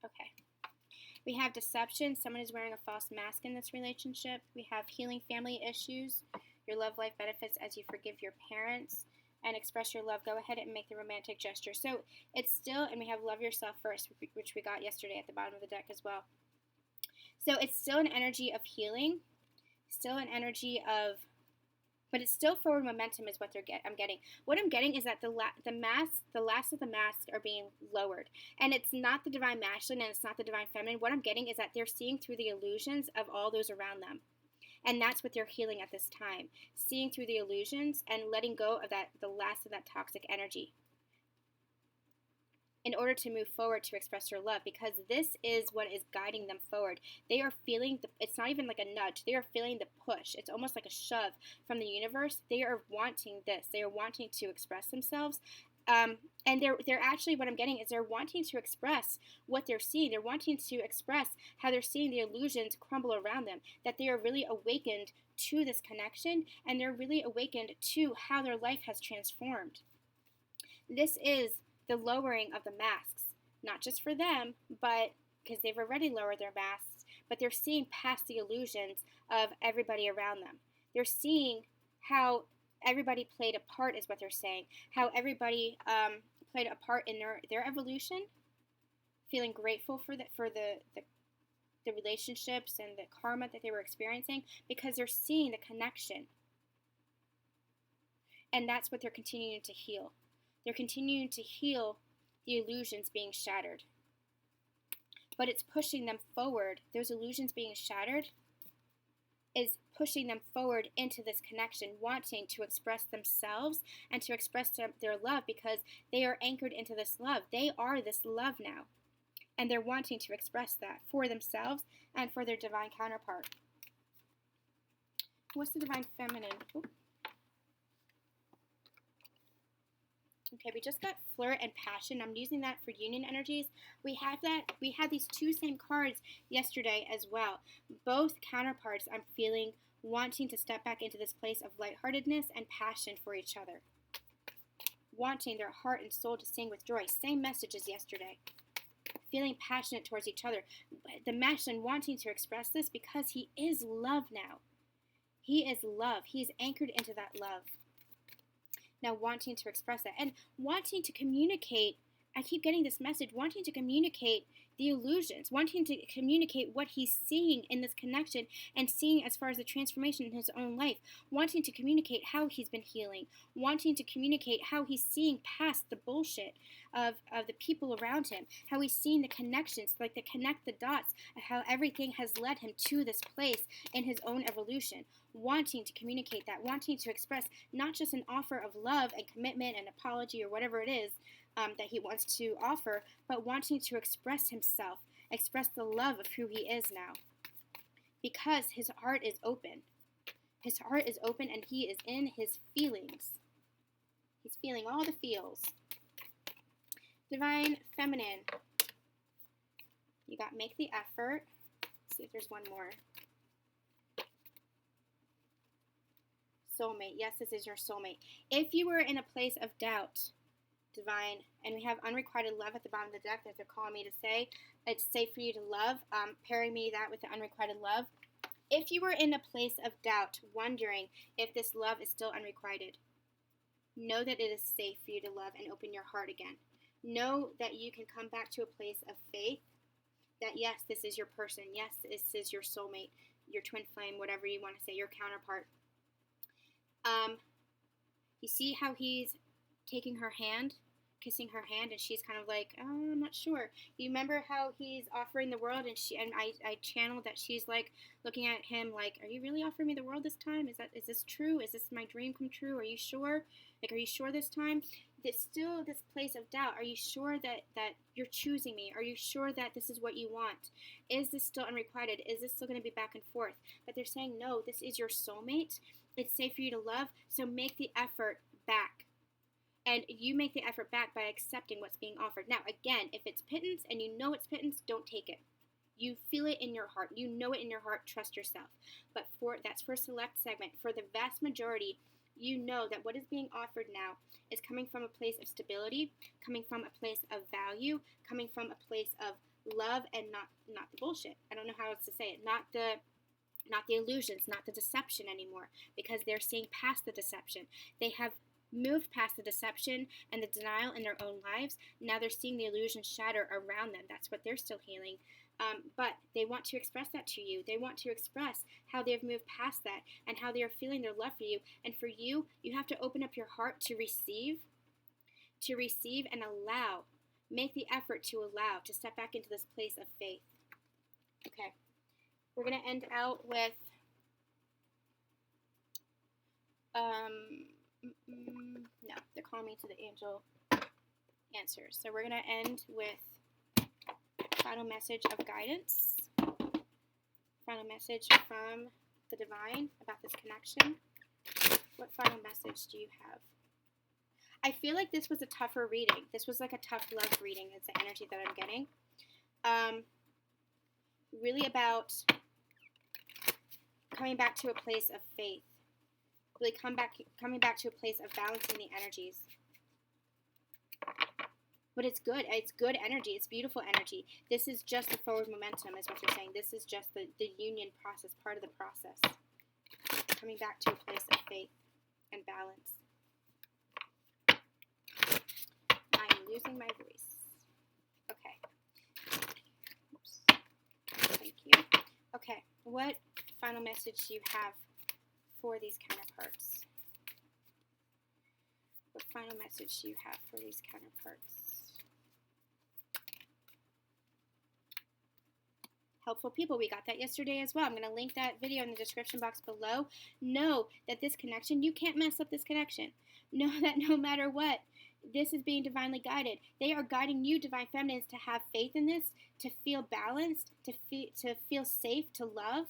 Okay. We have deception. Someone is wearing a false mask in this relationship. We have healing family issues. Your love life benefits as you forgive your parents and express your love. Go ahead and make the romantic gesture. So it's still, and we have love yourself first, which we got yesterday at the bottom of the deck as well. So it's still an energy of healing, still an energy of, but it's still forward momentum is what I'm getting. What I'm getting is that the last of the masks are being lowered. And it's not the divine masculine and it's not the divine feminine. What I'm getting is that they're seeing through the illusions of all those around them. And that's what they're healing at this time. Seeing through the illusions and letting go of the last of that toxic energy. In order to move forward to express your love, because this is what is guiding them forward. They are feeling, it's not even like a nudge, they are feeling the push. It's almost like a shove from the universe. They are wanting this. They are wanting to express themselves. And they're actually, what I'm getting is they're wanting to express what they're seeing. They're wanting to express how they're seeing the illusions crumble around them, that they are really awakened to this connection, and they're really awakened to how their life has transformed. This is the lowering of the masks, not just for them, but because they've already lowered their masks, but they're seeing past the illusions of everybody around them. They're seeing how everybody played a part, is what they're saying, how everybody played a part in their evolution, feeling grateful for the relationships and the karma that they were experiencing, because they're seeing the connection. And that's what they're continuing to heal. They're continuing to heal the illusions being shattered. But it's pushing them forward. Those illusions being shattered is pushing them forward into this connection, wanting to express themselves and to express their love, because they are anchored into this love. They are this love now. And they're wanting to express that for themselves and for their divine counterpart. What's the divine feminine? Ooh. Okay, we just got flirt and passion. I'm using that for union energies. We had these two same cards yesterday as well. Both counterparts I'm feeling wanting to step back into this place of lightheartedness and passion for each other. Wanting their heart and soul to sing with joy. Same message as yesterday. Feeling passionate towards each other. The masculine wanting to express this because he is love now. He is love. He is anchored into that love. Now wanting to express that and wanting to communicate. I keep getting this message, wanting to communicate the illusions, wanting to communicate what he's seeing in this connection and seeing as far as the transformation in his own life, wanting to communicate how he's been healing, wanting to communicate how he's seeing past the bullshit of the people around him, how he's seeing the connections, like the connect the dots, how everything has led him to this place in his own evolution, wanting to communicate that, wanting to express not just an offer of love and commitment and apology or whatever it is, that he wants to offer, but wanting to express himself, express the love of who he is now. Because his heart is open. His heart is open and he is in his feelings. He's feeling all the feels. Divine feminine. You got make the effort. Let's see if there's one more. Soulmate. Yes, this is your soulmate. If you were in a place of doubt, divine, and we have unrequited love at the bottom of the deck that they're calling me to say. It's safe for you to love. Pairing me that with the unrequited love. If you were in a place of doubt, wondering if this love is still unrequited, know that it is safe for you to love and open your heart again. Know that you can come back to a place of faith, that yes, this is your person. Yes, this is your soulmate, your twin flame, whatever you want to say, your counterpart. You see how he's taking her hand, kissing her hand, and she's kind of like, oh, I'm not sure. You remember how he's offering the world, and I channeled that she's like looking at him like, are you really offering me the world this time? Is this true? Is this my dream come true? Are you sure? Like, are you sure this time? There's still this place of doubt. Are you sure that you're choosing me? Are you sure that this is what you want? Is this still unrequited? Is this still going to be back and forth? But they're saying, no, this is your soulmate. It's safe for you to love, so make the effort back. And you make the effort back by accepting what's being offered. Now, again, if it's pittance and you know it's pittance, don't take it. You feel it in your heart. You know it in your heart. Trust yourself. But that's for a select segment. For the vast majority, you know that what is being offered now is coming from a place of stability, coming from a place of value, coming from a place of love, and not the bullshit. I don't know how else to say it. Not the illusions, not the deception anymore, because they're seeing past the deception. They have moved past the deception and the denial in their own lives. Now they're seeing the illusion shatter around them. That's what they're still healing. But they want to express that to you. They want to express how they've moved past that and how they are feeling their love for you. And for you, you have to open up your heart to receive and allow. Make the effort to allow, to step back into this place of faith. Okay. We're going to end out with no, they're calling me to the angel answers. So we're going to end with final message of guidance. Final message from the divine about this connection. What final message do you have? I feel like this was a tougher reading. This was like a tough love reading. It's the energy that I'm getting. Really about coming back to a place of faith. Really coming back to a place of balancing the energies. But it's good. It's good energy. It's beautiful energy. This is just the forward momentum, is what they're saying. This is just the union process, part of the process. Coming back to a place of faith and balance. I am losing my voice. Okay. Oops. Thank you. Okay. What final message do you have for these counterparts? What final message do you have for these counterparts? Helpful people, we got that yesterday as well. I'm going to link that video in the description box below. Know that this connection, you can't mess up this connection. Know that no matter what, this is being divinely guided. They are guiding you, divine feminines, to have faith in this, to feel balanced, to feel safe, to love,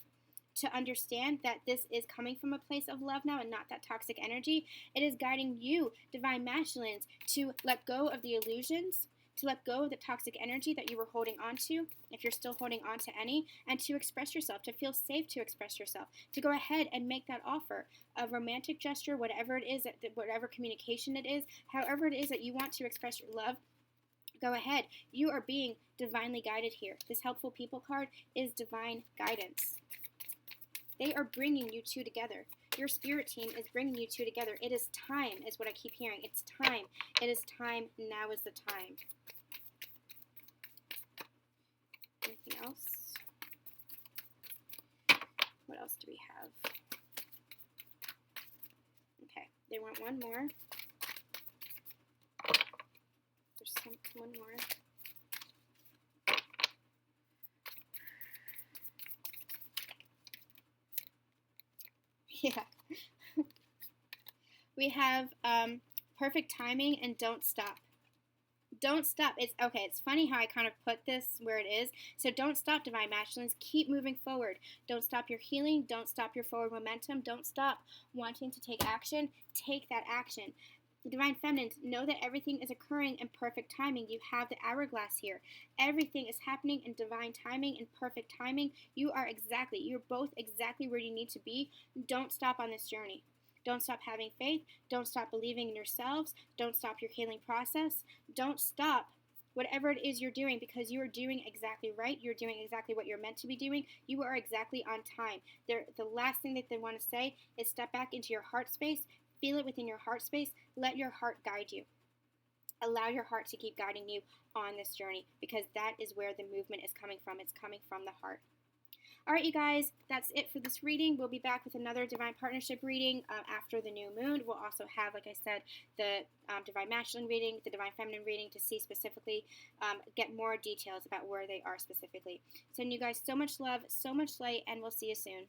to understand that this is coming from a place of love now and not that toxic energy. It is guiding you, divine masculines, to let go of the illusions, to let go of the toxic energy that you were holding on to, if you're still holding on to any, and to express yourself, to feel safe to express yourself, to go ahead and make that offer, a romantic gesture, whatever it is, whatever communication it is, however it is that you want to express your love. Go ahead. You are being divinely guided here. This helpful people card is divine guidance. They are bringing you two together. Your spirit team is bringing you two together. It is time, is what I keep hearing. It's time. It is time. Now is the time. Anything else? What else do we have? Okay, they want one more. There's one more. Yeah. We have perfect timing and don't stop. Don't stop. It's okay. It's funny how I kind of put this where it is. So don't stop, divine masculines. Keep moving forward. Don't stop your healing. Don't stop your forward momentum. Don't stop wanting to take action. Take that action. The divine feminines, know that everything is occurring in perfect timing. You have the hourglass here. Everything is happening in divine timing, in perfect timing. You're both exactly where you need to be. Don't stop on this journey. Don't stop having faith. Don't stop believing in yourselves. Don't stop your healing process. Don't stop whatever it is you're doing, because you are doing exactly right. You're doing exactly what you're meant to be doing. You are exactly on time. The last thing that they want to say is step back into your heart space. Feel it within your heart space. Let your heart guide you. Allow your heart to keep guiding you on this journey, because that is where the movement is coming from. It's coming from the heart. All right, you guys, that's it for this reading. We'll be back with another Divine Partnership reading after the new moon. We'll also have, like I said, the Divine Masculine reading, the Divine Feminine reading, to see specifically, get more details about where they are specifically. Sending you guys so much love, so much light, and we'll see you soon.